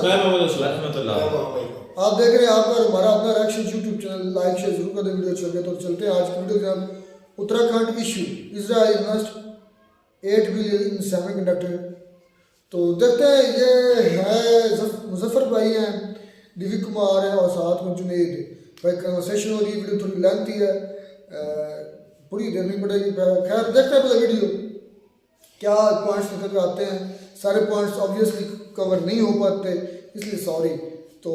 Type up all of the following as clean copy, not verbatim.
आप देख रहे हैं यहाँ पर हमारा अपना reaction YouTube channel, like share जरूर कर दें वीडियो अच्छी लगे तो। चलते हैं आज की वीडियो के हम Uttarakhand issue, Israel invest 8 billion in semiconductor. तो देखते हैं, ये है मुजफ्फर भाई हैं, दिव्य कुमार है और साथ में जुनेद भाई। कन्वर्सेशन हो रही है, वीडियो थोड़ी लेंथी है, पूरी देखनी पड़ेगी। खैर देखते हैं पहले वीडियो क्या पॉइंट्स निकल कर आते हैं। सारे पॉइंट्स ऑब्वियसली कवर नहीं हो पाते, इसलिए सॉरी। तो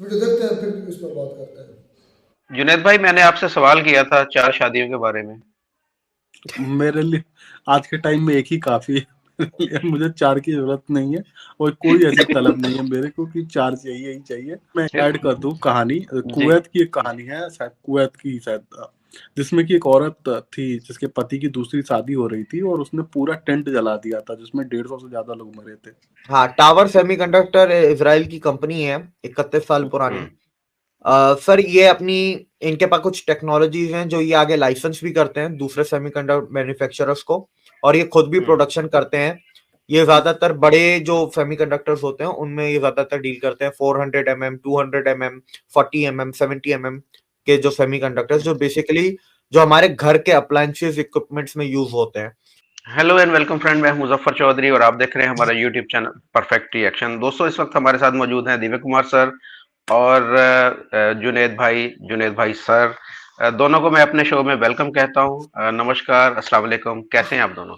वीडियो देखते हैं, फिर इस पर बात करते हैं। जुनैद भाई, मैंने आपसे सवाल किया था 4 शादियों के बारे में। मेरे लिए आज के टाइम में एक ही काफी है। मेरे लिए मुझे 4 की जरूरत नहीं है और कोई ऐसी तलब नहीं है मेरे को कि 4 चाहिए ही चाहिए। मैं ऐड कर दूं कहानी, कुवैत की एक कहानी है, शायद कुवैत की, शायद, जिसमें कि एक औरत थी जिसके पति की दूसरी शादी हो रही थी और उसने पूरा टेंट जला दिया था जिसमें 150 से ज्यादा लोग मरे थे। हाँ, टावर सेमीकंडक्टर इजराइल की कंपनी है, 31 साल पुरानी। सर ये अपनी, इनके पास कुछ टेक्नोलॉजीज हैं जो ये आगे लाइसेंस भी करते हैं दूसरे सेमीकंडक्टर मैन्युफैक्चरर्स को, और ये खुद भी प्रोडक्शन करते हैं। ये ज्यादातर बड़े जो सेमीकंडक्टर्स होते हैं उनमें ये ज्यादातर डील करते हैं। 400 mm, 200 mm, 40 mm, 70 mm के जो सेमीकंडक्टर्स, जो बेसिकली जो हमारे घर के अप्लायंसेस इक्विपमेंट्स में यूज होते हैं। हेलो एंड वेलकम फ्रेंड, मैं मुजफ्फर चौधरी और आप देख रहे हैं हमारा यूट्यूब चैनल परफेक्ट रिएक्शन। दोस्तों, इस वक्त हमारे साथ मौजूद हैं दिव्य कुमार सर और जुनैद भाई सर। दोनों को मैं अपने शो में वेलकम कहता हूं। नमस्कार, अस्सलाम वालेकुम, कैसे हैं आप दोनों?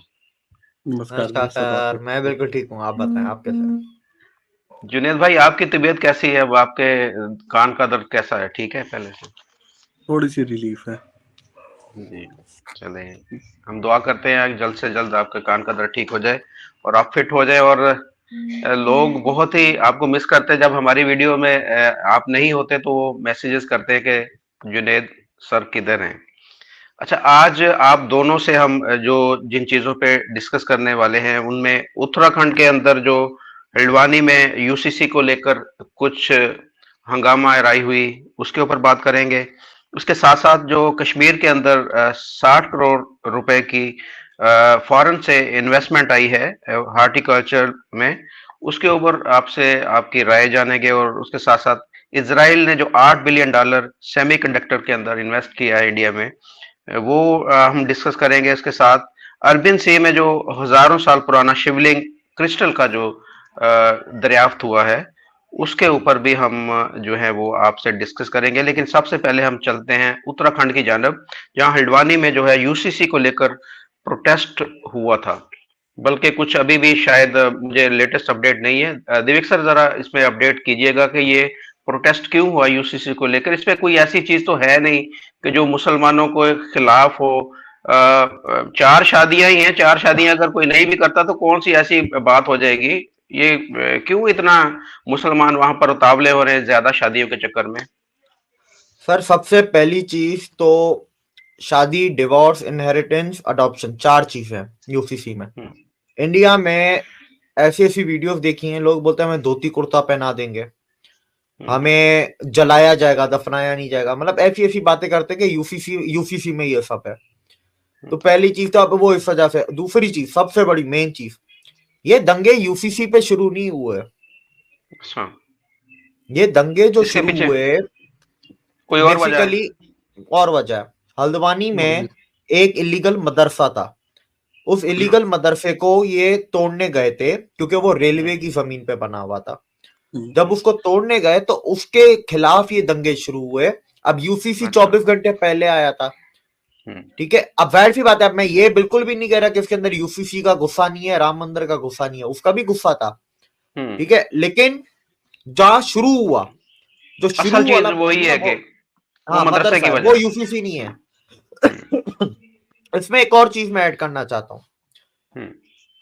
नमस्कार सर, मैं बिल्कुल ठीक हूँ, आप बताएं आप कैसे हैं? जुनैद भाई, आपकी तबीयत कैसी है? अब आपके कान का दर्द कैसा है? ठीक है पहले से? थोड़ी सी रिलीफ है जी, चले हम दुआ करते हैं जल्द से जल्द आपके कान का दर्द ठीक हो जाए और आप फिट हो जाए। और लोग बहुत ही आपको मिस करते हैं। जब हमारी वीडियो में आप नहीं होते तो वो मैसेजेस करते हैं कि जुनैद सर किधर हैं। अच्छा, आज आप दोनों से हम जो जिन चीजों पे डिस्कस करने वाले हैं उनमें उत्तराखंड के अंदर जो हल्द्वानी में यूसीसी को लेकर कुछ हंगामा राई हुई उसके ऊपर बात करेंगे। उसके साथ साथ जो कश्मीर के अंदर 60 करोड़ रुपए की फॉरेन से इन्वेस्टमेंट आई है हार्टिकल्चर में, उसके ऊपर आपसे आपकी राय जानेंगे। और उसके साथ साथ इजराइल ने जो $8 बिलियन सेमीकंडक्टर के अंदर इन्वेस्ट किया है इंडिया में, वो हम डिस्कस करेंगे। इसके साथ अरबिन सी में जो हजारों साल पुराना शिवलिंग क्रिस्टल का जो दरियाफ्त हुआ है उसके ऊपर भी हम जो है वो आपसे डिस्कस करेंगे। लेकिन सबसे पहले हम चलते हैं उत्तराखंड की जानब, जहां हल्द्वानी में जो है यूसीसी को लेकर प्रोटेस्ट हुआ था। बल्कि कुछ अभी भी शायद मुझे लेटेस्ट अपडेट नहीं है। दिव्य सर, जरा इसमें अपडेट कीजिएगा कि ये प्रोटेस्ट क्यों हुआ यूसीसी को लेकर। इसमें कोई ऐसी चीज तो है नहीं कि जो मुसलमानों को खिलाफ हो। 4 शादियां ही हैं, 4 शादियां अगर कोई नहीं भी करता तो कौन सी ऐसी बात हो जाएगी? ये क्यों इतना मुसलमान वहां पर उतावले हो रहे हैं ज्यादा शादियों के चक्कर में? सर सबसे पहली चीज तो शादी, डिवोर्स, इनहेरिटेंस, अडॉप्शन, 4 चीज है यूसीसी में। इंडिया में ऐसी ऐसी वीडियोस देखी हैं, लोग बोलते हैं हमें धोती कुर्ता पहना देंगे, हमें जलाया जाएगा, दफनाया नहीं जाएगा, मतलब ऐसी ऐसी बातें करते हैं कि यूसीसी में ये सब है। तो पहली चीज तो अब वो इस वजह से। दूसरी चीज, सबसे बड़ी मेन चीज, ये दंगे यूसीसी पे शुरू नहीं हुए। अच्छा, ये दंगे जो इसके शुरू पीछे हुए कोई और वजह है? बेसिकली और वजह है। हल्द्वानी में एक इलीगल मदरसा था, उस इलीगल मदरसे को ये तोड़ने गए थे क्योंकि वो रेलवे की जमीन पे बना हुआ था। जब उसको तोड़ने गए तो उसके खिलाफ ये दंगे शुरू हुए। अब यूसीसी 24 घंटे पहले आया था, ठीक है। अब जाहिर सी बात है, अब मैं ये बिल्कुल भी नहीं कह रहा कि इसके अंदर यूसीसी का गुस्सा नहीं है, राम मंदिर का गुस्सा नहीं है, उसका भी गुस्सा था, ठीक है। लेकिन जहां शुरू हुआ, जो शुरू वाला वही है कि हाँ मदरसा है, वो यूसीसी नहीं है। इसमें एक और चीज मैं ऐड करना चाहता हूं,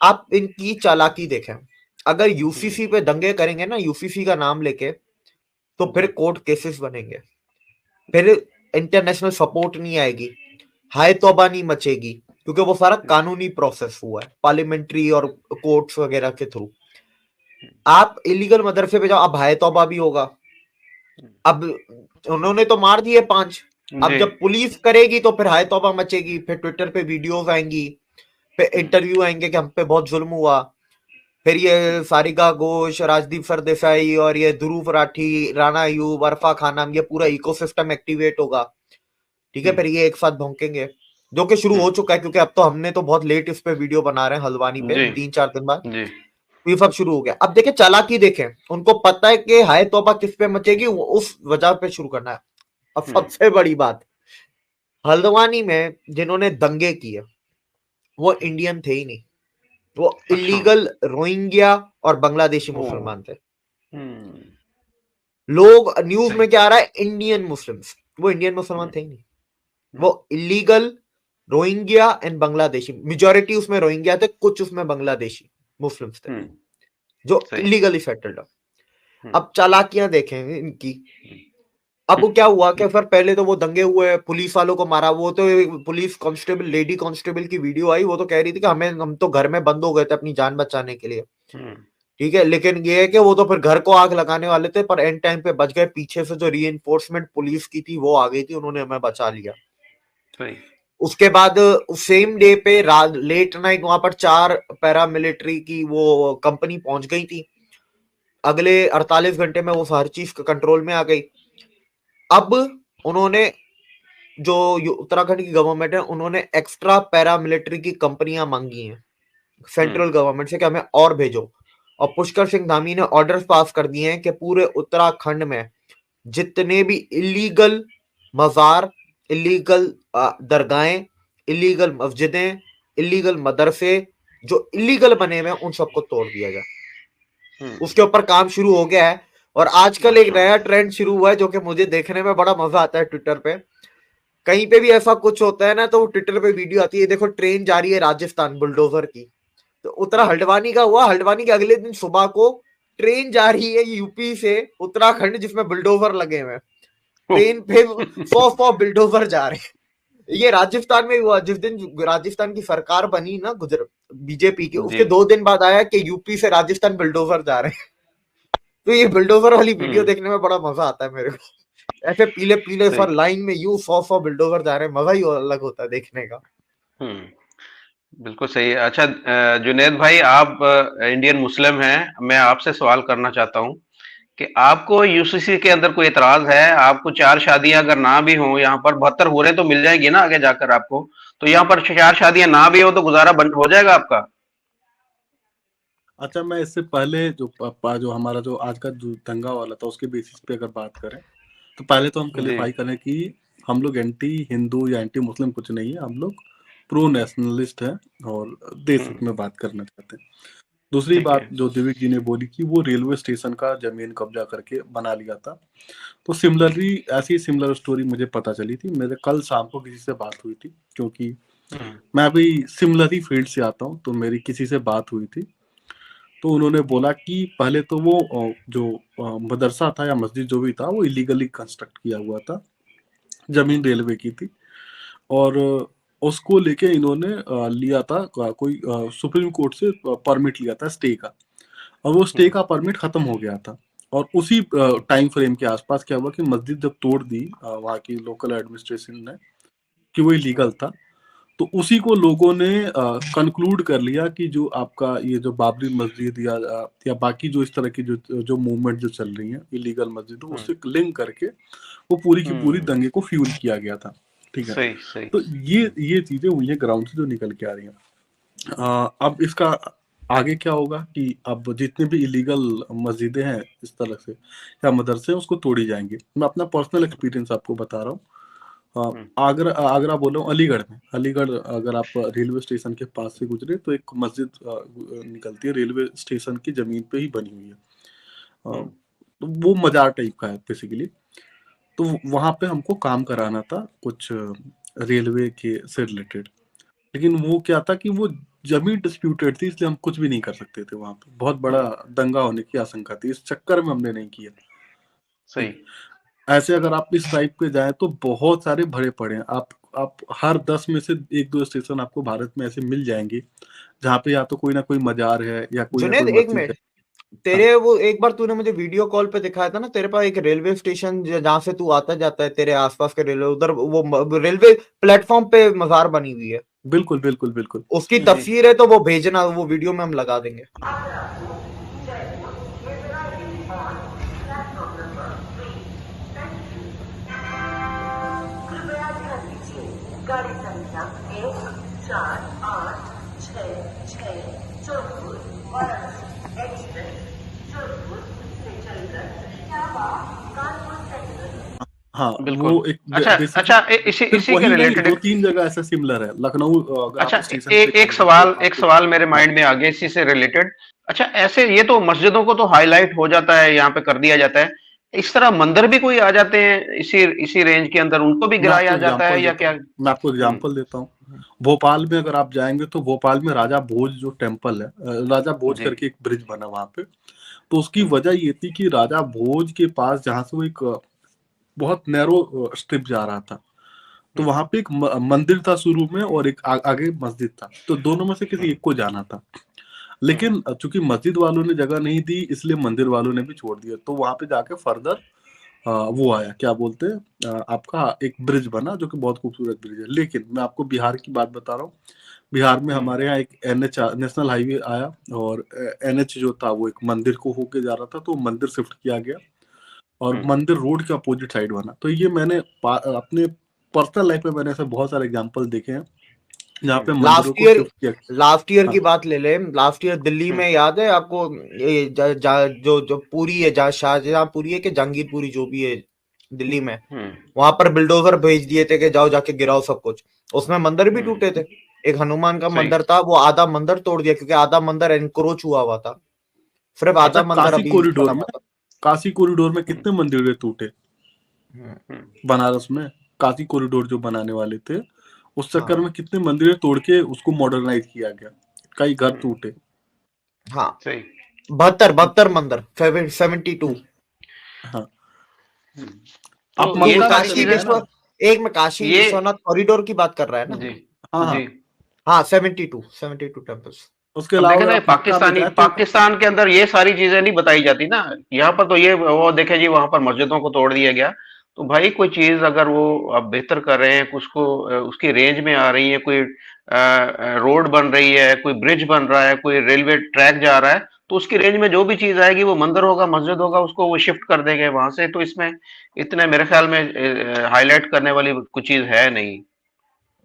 आप इनकी चालाकी देखें। अगर यूसीसी पे दंगे करेंगे ना यूसीसी का नाम लेके, तो फिर कोर्ट केसेस बनेंगे, फिर इंटरनेशनल सपोर्ट नहीं आएगी, हाय तौबा नहीं मचेगी, क्योंकि वो सारा कानूनी प्रोसेस हुआ है पार्लियामेंट्री और कोर्ट्स वगैरह के थ्रू। आप इलीगल मदरसे पे जाओ, अब हाय तौबा भी होगा। अब उन्होंने तो मार दिए 5, अब जब पुलिस करेगी तो फिर हाय तौबा मचेगी, फिर ट्विटर पे वीडियोस आएंगी, फिर इंटरव्यू आएंगे कि हम पे बहुत जुल्म हुआ। फिर ये सारिका घोष, राजदीप सरदेसाई और ये ध्रुव राठी, राणा अयूब, अरफा खानम, ये पूरा इकोसिस्टम एक्टिवेट होगा। ठीक है, फिर ये एक साथ भौंकेंगे, जो कि शुरू हो चुका है, क्योंकि अब तो हमने तो बहुत लेट इस पे वीडियो बना रहे हैं हल्द्वानी पे, 3-4 दिन बाद ये सब शुरू हो गया। अब देखें चालाकी, देखें उनको पता है कि हाय तौबा किस पे मचेगी, उस वजह पे शुरू करना है। अब सबसे बड़ी बात, हल्द्वानी में जिन्होंने दंगे किए वो इंडियन थे ही नहीं, वो इलीगल रोहिंग्या और बांग्लादेशी मुसलमान थे। लोग न्यूज में क्या आ रहा है, इंडियन मुस्लिम्स, वो इंडियन मुसलमान थे ही नहीं, वो illegal Rohingya and Bangladeshi, majority उसमें रोहिंग्या थे, कुछ उसमें बांग्लादेशी मुस्लिम्स थे जो इलीगली सेटल्ड। अब चालाकियां देखें इनकी। अब वो क्या हुआ कि फिर पहले तो वो दंगे हुए, पुलिस वालों को मारा, वो तो पुलिस कांस्टेबल, लेडी कांस्टेबल की वीडियो आई, वो तो कह रही थी कि हम तो घर में बंद हो गए थे अपनी जान बचाने के लिए। ठीक है, लेकिन ये है कि वो तो फिर घर को आग लगाने वाले थे, पर एंड टाइम पे बच गए, पीछे से जो रीइंफोर्समेंट पुलिस की थी वो आ गई थी, उन्होंने हमें बचा लिया। उसके बाद सेम डे पे लेट नाइट वहां पर 4 पैरामिलिट्री की वो कंपनी पहुंच गई थी। अगले 48 घंटे में वो हर चीज कंट्रोल में आ गई। अब उन्होंने, जो उत्तराखंड की गवर्नमेंट है, उन्होंने एक्स्ट्रा पैरामिलिट्री की कंपनियां मांगी हैं सेंट्रल गवर्नमेंट से कि हमें और भेजो। और पुष्कर सिंह धामी ने ऑर्डर्स पास कर दिए हैं कि पूरे उत्तराखंड में जितने भी इलीगल मजार, इलीगल दरगाहें, इलीगल मस्जिदें, इलीगल मदरसे जो इलीगल बने हुए हैं, उन सबको तोड़ दिया जाए। उसके ऊपर काम शुरू हो गया है। और आजकल एक नया ट्रेंड शुरू हुआ है जो कि मुझे देखने में बड़ा मजा आता है। ट्विटर पे कहीं पे भी ऐसा कुछ होता है ना, तो ट्विटर पे वीडियो आती है, देखो ट्रेन जा रही है राजस्थान बुलडोजर की, तो उत्तरा हल्द्वानी का हुआ, हल्द्वानी के अगले दिन सुबह को ट्रेन जा रही है यूपी से उत्तराखंड जिसमें बुलडोजर लगे हुए हैं, ट्रेन पे 100 बुलडोजर जा रहे हैं। ये राजस्थान में हुआ जिस दिन राजस्थान की सरकार बनी ना, बीजेपी की, उसके 2 दिन बाद आया कि यूपी से राजस्थान बुलडोजर जा रहे हैं। तो ये बुलडोजर वाली वीडियो देखने में बड़ा मजा आता है मेरे को, ऐसे पीले पीले सर लाइन में यूं 100 बुलडोजर जा रहे हैं, मजा ही अलग होता है देखने का। बिल्कुल सही है। अच्छा जुनैद भाई, आप इंडियन मुस्लिम हैं, मैं आपसे सवाल करना चाहता हूं कि आपको यूसीसी के अंदर कोई एतराज है? आपको 4 शादियां अगर ना भी हो, यहाँ पर 72 हूरें तो मिल जाएंगी ना आगे जाकर आपको, तो यहाँ पर 4 शादियां ना भी हो तो गुजारा बंद हो जाएगा आपका? अच्छा, मैं इससे पहले जो हमारा जो आज का जो दंगा वाला था उसके बेसिस पे अगर बात करें, तो पहले तो हम क्लियरफाई करें कि हम लोग एंटी हिंदू या एंटी मुस्लिम कुछ नहीं है, हम लोग प्रो नेशनलिस्ट है और देश हित में बात करना चाहते हैं। दूसरी बात जो दिव्य जी ने बोली कि वो रेलवे स्टेशन का जमीन कब्जा करके बना लिया था, तो सिमिलरली ऐसी सिमिलर स्टोरी मुझे पता चली थी। मेरे कल शाम को किसी से बात हुई थी, क्योंकि मैं अभी सिमिलर ही फील्ड से आता हूँ, तो मेरी किसी से बात हुई थी, तो उन्होंने बोला कि पहले तो वो जो मदरसा था या मस्जिद जो भी था वो इलीगली कंस्ट्रक्ट किया हुआ था, जमीन रेलवे की थी, और उसको लेके इन्होंने लिया था कोई सुप्रीम कोर्ट से परमिट लिया था स्टे का, और वो स्टे का परमिट खत्म हो गया था। और उसी टाइम फ्रेम के आसपास क्या हुआ कि मस्जिद जब तोड़ दी वहाँ की लोकल एडमिनिस्ट्रेशन ने कि वो इलीगल था, तो उसी को लोगों ने कंक्लूड कर लिया कि जो आपका ये जो बाबरी मस्जिद या बाकी जो इस तरह की जो मूवमेंट जो चल रही है इलीगल मस्जिद, उससे लिंक करके वो पूरी की पूरी दंगे को फ्यूल किया गया था। ठीक है, सही। तो ये चीजें हुई हैं ग्राउंड से जो निकल के आ रही हैं। अब इसका आगे क्या होगा कि अब जितने भी इलीगल मस्जिदें हैं इस तरह से या मदरसे उसको तोड़ी जाएंगे। मैं अपना पर्सनल एक्सपीरियंस आपको बता रहा हूँ। आगरा बोलो, अलीगढ़ में, अलीगढ़ अगर आप रेलवे स्टेशन के पास से गुजरे तो एक मस्जिद निकलती है, रेलवे स्टेशन की जमीन पे ही बनी हुई है, तो वो मजार टाइप का है बेसिकली। तो वहां पे हमको काम कराना था कुछ रेलवे के से रिलेटेड, लेकिन वो क्या था कि वो जमीन डिस्प्यूटेड थी, इसलिए हम कुछ भी नहीं कर सकते थे। वहां पे बहुत बड़ा दंगा होने की आशंका थी, इस चक्कर में हमने नहीं किया। सही। ऐसे अगर आप इस टाइप पे जाए तो बहुत सारे भरे पड़े हैं। आप हर 10 में से 1-2 स्टेशन आपको भारत में ऐसे मिल जाएंगे जहाँ पे या तो कोई ना कोई मजार है या कोई ना कोई मस्जिद है। तेरे वो एक बार तूने मुझे वीडियो कॉल पे दिखाया था ना, तेरे पास एक रेलवे स्टेशन जहाँ से तू आता जाता है, तेरे आसपास के रेलवे, उधर वो रेलवे प्लेटफॉर्म पे मजार बनी हुई है। बिल्कुल बिल्कुल बिल्कुल। उसकी तस्वीर है तो वो भेजना, वो वीडियो में हम लगा देंगे। गाड़ी संख्या 1486 जोधपुर वाराणसी एक्सप्रेस जोधपुर से चलकर कानपुर सेंट्रल। हाँ बिल्कुल। वो एक अच्छा बेसिकली अच्छा, इसी सिर्फ इसी के वही नहीं, रिलेटेड 2-3 जगह ऐसा सिमिलर है। लखनऊ अगर अच्छा, आप स्टेशन एक पे एक सवाल मेरे माइंड में आ गया इसी से रिलेटेड। अच्छा, ऐसे ये तो मस्जिदों को तो हाईलाइट हो जाता है, यहाँ पे कर दिया जाता है, इस तरह मंदिर भी कोई आ जाते हैं इसी इसी रेंज के अंदर, उनको भी मैं आपको गिराया जाता है एग्जांपल या देता क्या? हूँ, मैं आपको एग्जांपल देता हूँ। भोपाल में अगर आप जाएंगे तो भोपाल में राजा भोज जो टेम्पल है, राजा भोज जी। करके एक ब्रिज बना वहां पे। तो उसकी वजह ये थी कि राजा भोज के पास जहां से वो एक बहुत नैरो स्ट्रिप जा रहा था, तो वहां पे एक मंदिर था शुरू में और एक आगे मस्जिद था, तो दोनों में से किसी एक को जाना था। लेकिन चूंकि मस्जिद वालों ने जगह नहीं दी, इसलिए मंदिर वालों ने भी छोड़ दिया। तो वहां पे जाके फर्दर वो आया, क्या बोलते हैं, आपका एक ब्रिज बना जो कि बहुत खूबसूरत ब्रिज है। लेकिन मैं आपको बिहार की बात बता रहा हूँ। बिहार में हमारे यहाँ एक NH नेशनल हाईवे आया, और NH जो था वो एक मंदिर को होके जा रहा था, तो मंदिर शिफ्ट किया गया और मंदिर रोड के अपोजिट साइड बना। तो ये मैंने अपने पर्सनल लाइफ में मैंने ऐसे बहुत सारे एग्जांपल देखे हैं जहाँ पे मंदिरों को शिफ्ट किया। लास्ट ईयर हाँ, की बात ले ले। लास्ट ईयर दिल्ली में याद है आपको, ये जो पूरी है, जहाँ शाहजहांपुरी है कि जहांगीरपुरी जो भी है दिल्ली में, वहां पर बिल्डोजर भेज दिए थे कि जाओ जाके गिराओ सब कुछ। उसमें मंदिर भी टूटे थे। एक हनुमान का मंदिर था, वो आधा मंदिर तोड़ दिया क्योंकि आधा मंदिर एनक्रोच हुआ था, सिर्फ अच्छा, आधा मंदिर काशी अभी कॉरिडोर में, सलामत है। काशी कॉरिडोर में कितने मंदिर टूटे बनारस में। काशी कॉरिडोर जो बनाने वाले थे, उस चक्कर में कितने मंदिर तोड़ के उसको मॉडर्नाइज किया गया, कई घर टूटे। हाँ, सही। 72 मंदिर, 72। हाँ, तो आप ये मक्का में सारी चले चीजें जाए ना। एक में काशी ये विश्वनाथ कॉरिडोर की बात कर रहा है ना। जी हाँ हाँ, जी। हाँ, 72 टेम्पल्स। उसके अब अलावा देखे अगर ना, ये आप मक्का में जाए तो पाकिस्तान के अंदर ये सारी चीजें नहीं बताई जाती ना। यहाँ पर तो ये वो देखे जी, वहां पर मस्जिदों को तोड़ दिया गया। तो भाई कोई चीज अगर वो आप बेहतर कर रहे हैं, उसको उसकी रेंज में आ रही है, कोई रोड बन रही है, कोई ब्रिज बन रहा है, कोई रेलवे ट्रैक जा रहा है, तो उसकी रेंज में जो भी चीज आएगी, वो मंदिर होगा, मस्जिद होगा, उसको वो शिफ्ट कर देंगे वहां से। तो इसमें इतने मेरे ख्याल में हाईलाइट करने वाली कुछ चीज है नहीं।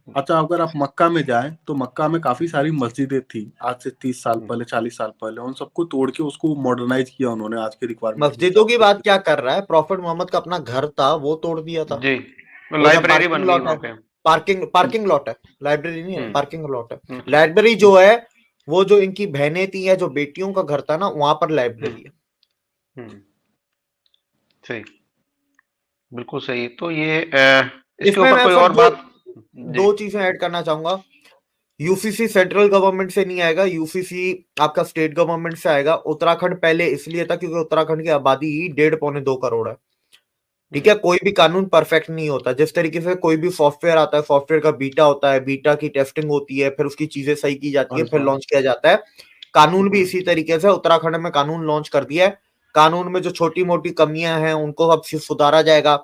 अच्छा, अगर आप मक्का में जाएं तो मक्का में काफी सारी मस्जिदें थी आज से 30 साल पहले, 40 साल पहले। उन सबको तोड़ के उसको मॉडर्नाइज किया उन्होंने आज के रिक्वायरमेंट के मस्जिदों हिसाब की से। बात क्या कर रहा है, प्रॉफिट मोहम्मद का अपना घर था वो तोड़ दिया था। जी, वो जब लाइब्रेरी पार्किंग बन गई लॉट वहां है, पे। पार्किंग लॉट है, लाइब्रेरी नहीं है, हम्म पार्किंग लॉट है। हम्म लाइब्रेरी जो है, वो जो इनकी बहनें थी या जो बेटियों का घर था ना, वहां पर हम्म लाइब्रेरी है। हम्म, सही, बिल्कुल सही। तो ये इसके इसमें ऊपर मैं कोई सर और बात? जी। दो चीजें ऐड करना चाहूंगा। यूसीसी सेंट्रल गवर्नमेंट से नहीं आएगा, यूसीसी आपका स्टेट गवर्नमेंट से आएगा। उत्तराखंड पहले इसलिए था क्योंकि उत्तराखंड की आबादी ही 1.5-2 करोड़ है। ठीक है, कोई भी कानून परफेक्ट नहीं होता। जिस तरीके से कोई भी सॉफ्टवेयर आता है, सॉफ्टवेयर का बीटा होता है, बीटा की टेस्टिंग होती है, फिर उसकी चीजें सही की जाती है, फिर लॉन्च किया जाता है। कानून भी इसी तरीके से उत्तराखंड में कानून लॉन्च कर दिया है। कानून में जो छोटी मोटी कमियां हैं उनको अब सुधारा जाएगा।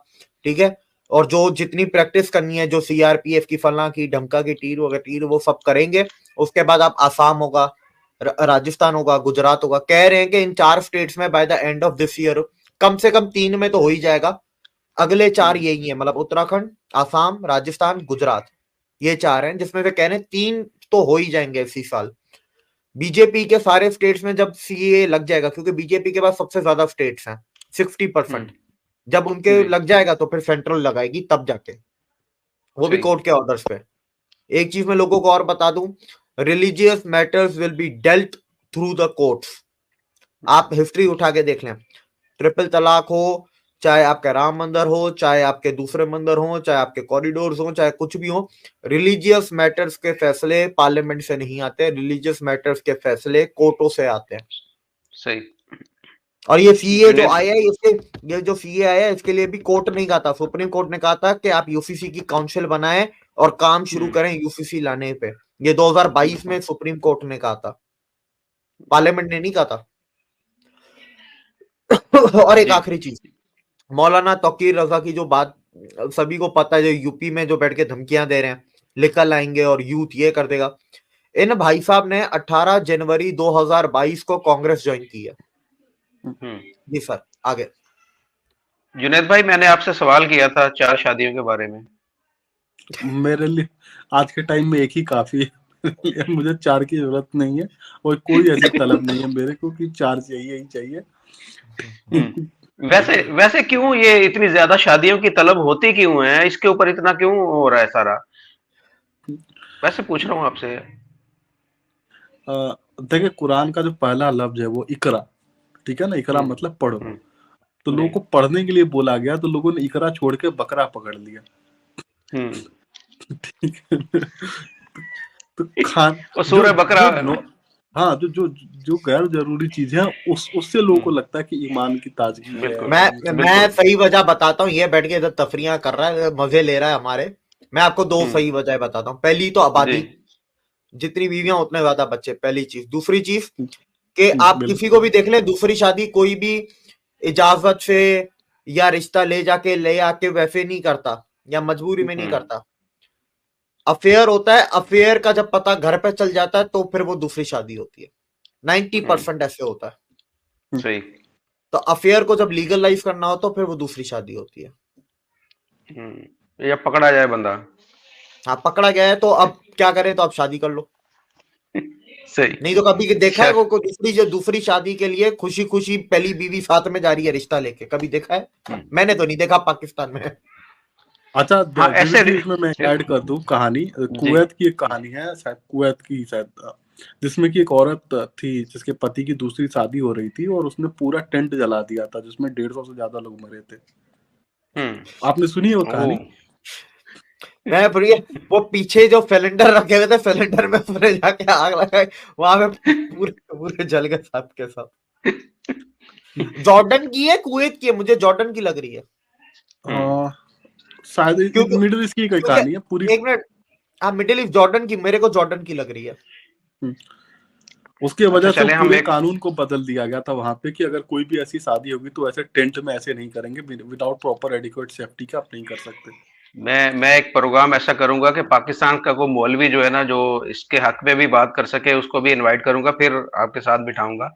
ठीक है, और जो जितनी प्रैक्टिस करनी है, जो सीआरपीएफ की फला की ढमका की टीर वगैरह टीर, वो सब करेंगे। उसके बाद आप आसाम होगा, राजस्थान होगा, गुजरात होगा। कह रहे हैं कि इन 4 स्टेट्स में by the end of this year कम से कम 3 में तो हो ही जाएगा। अगले 4 यही है, मतलब उत्तराखंड, आसाम, राजस्थान, गुजरात, ये 4 हैं, जिसमें से कह रहे हैं 3 तो हो ही जाएंगे इसी साल। बीजेपी के सारे स्टेट्स में जब सीए लग जाएगा, क्योंकि बीजेपी के पास सबसे ज्यादा स्टेट्स हैं 60%, जब उनके जी। लग जाएगा तो फिर सेंट्रल लगाएगी, तब जाके, वो भी सही। कोर्ट के ऑर्डर्स पे। एक चीज मैं लोगों को और बता दूं, religious matters will be dealt through the courts. आप हिस्ट्री उठा के देख लें, ट्रिपल तलाक हो, चाहे आपका राम मंदिर हो, चाहे आपके दूसरे मंदिर हो, चाहे आपके कॉरिडोर्स हो, चाहे कुछ भी हो, रिलीजियस मैटर्स के फैसले पार्लियामेंट से नहीं आते। रिलीजियस मैटर्स के फैसले कोर्टों से आते हैं। सही। और ये सीए जो जुनेद। आया है, ये जो सीए आया है, इसके लिए भी कोर्ट नहीं कहा था, सुप्रीम कोर्ट ने कहा था कि आप यूसीसी की काउंसिल बनाएं और काम शुरू करें यूसीसी लाने पे। ये 2022 में सुप्रीम कोर्ट ने कहा था, पार्लियामेंट ने नहीं कहा था। और एक जी। आखिरी चीज, मौलाना तौकीर रजा की जो बात सभी को पता है, जो यूपी में जो बैठ के धमकियां दे रहे हैं, निकल आएंगे और यूथ ये कर देगा। इन भाई साहब ने 18 जनवरी 2022 को कांग्रेस ज्वाइन की है। जी सर, आगे। जुनैद भाई, मैंने आपसे सवाल किया था 4 शादियों के बारे में। मेरे लिए आज के टाइम में एक ही काफी है। मुझे 4 की जरूरत नहीं है और कोई ऐसी तलब नहीं है मेरे को कि 4 चाहिए ही चाहिए। वैसे क्यों ये इतनी ज्यादा शादियों की तलब होती क्यों है? इसके ऊपर इतना क्यों हो रहा है सारा? वैसे पूछ रहा हूँ आपसे। देखिए, कुरान का जो पहला लफ्ज है वो इकरा, ठीक है ना, इकरा मतलब पढ़ो। तो लोगों को पढ़ने के लिए बोला गया, तो लोगों ने इकरा छोड़ के बकरा पकड़ लिया। ठीक है। तो खान सूरह बकरा, हाँ, जो गैर जरूरी चीजें हैं उससे लोगों को लगता है कि ईमान की ताजगी है। मैं सही वजह बताता हूँ। ये बैठ के इधर तफरियां कर रहा है, मजे ले रहा है हमारे। मैं आपको 2 सही वजह बताता हूँ। पहली तो आबादी, जितनी बीवियां उतने ज्यादा बच्चे, पहली चीज। दूसरी चीज कि आप किसी को भी देख ले, दूसरी शादी कोई भी इजाजत से या रिश्ता ले आके वैसे नहीं करता या मजबूरी में नहीं करता। अफेयर होता है, अफेयर का जब पता घर पे चल जाता है तो फिर वो दूसरी शादी होती है। 90% ऐसे होता है। सही। तो अफेयर को जब लीगलाइज करना हो तो फिर वो दूसरी शादी होती है। या पकड़ा जाए बंदा। हाँ, पकड़ा गया है तो अब क्या करें? तो अब शादी कर लो। सही। नहीं तो कभी देखा है वो दूसरी शादी के लिए खुशी खुशी पहली बीवी साथ में जा रही है रिश्ता लेके? कभी देखा है? मैंने तो नहीं देखा पाकिस्तान में। अच्छा, हाँ, ऐसे इसमें मैं ऐड कर दूं कहानी। कुवैत की एक कहानी है, शायद कुवैत की, शायद, जिसमें कि एक औरत थी जिसके पति की दूसरी शादी हो रही थी और उसने पूरा टेंट जला दिया था जिसमें 150 से ज्यादा लोग मरे थे। आपने सुनी है वो कहानी? मैं वो पीछे जो सिलेंडर रखे हुए थे, सिलेंडर में पूरे जाके आग लगाई, वहां पे पूरे जल गए साथ के साथ। जॉर्डन की है, कुवैत की है? मुझे जॉर्डन की लग रही है। शायद मिडिल ईस्ट की कोई कहानी है पूरी। एक मिनट, हाँ, मिडिल ईस्ट, जॉर्डन की, मेरे को जॉर्डन की लग रही है। उसके वजह से पूरे कानून को बदल दिया गया था वहां पे कि अगर कोई भी ऐसी शादी होगी तो ऐसे टेंट में ऐसे नहीं करेंगे, विदाउट प्रॉपर एडिक्वेट सेफ्टी का आप नहीं कर सकते। मैं एक प्रोग्राम ऐसा करूंगा कि पाकिस्तान का कोई मौलवी जो है ना, जो इसके हक में भी बात कर सके, उसको भी इनवाइट करूंगा, फिर आपके साथ बिठाऊंगा।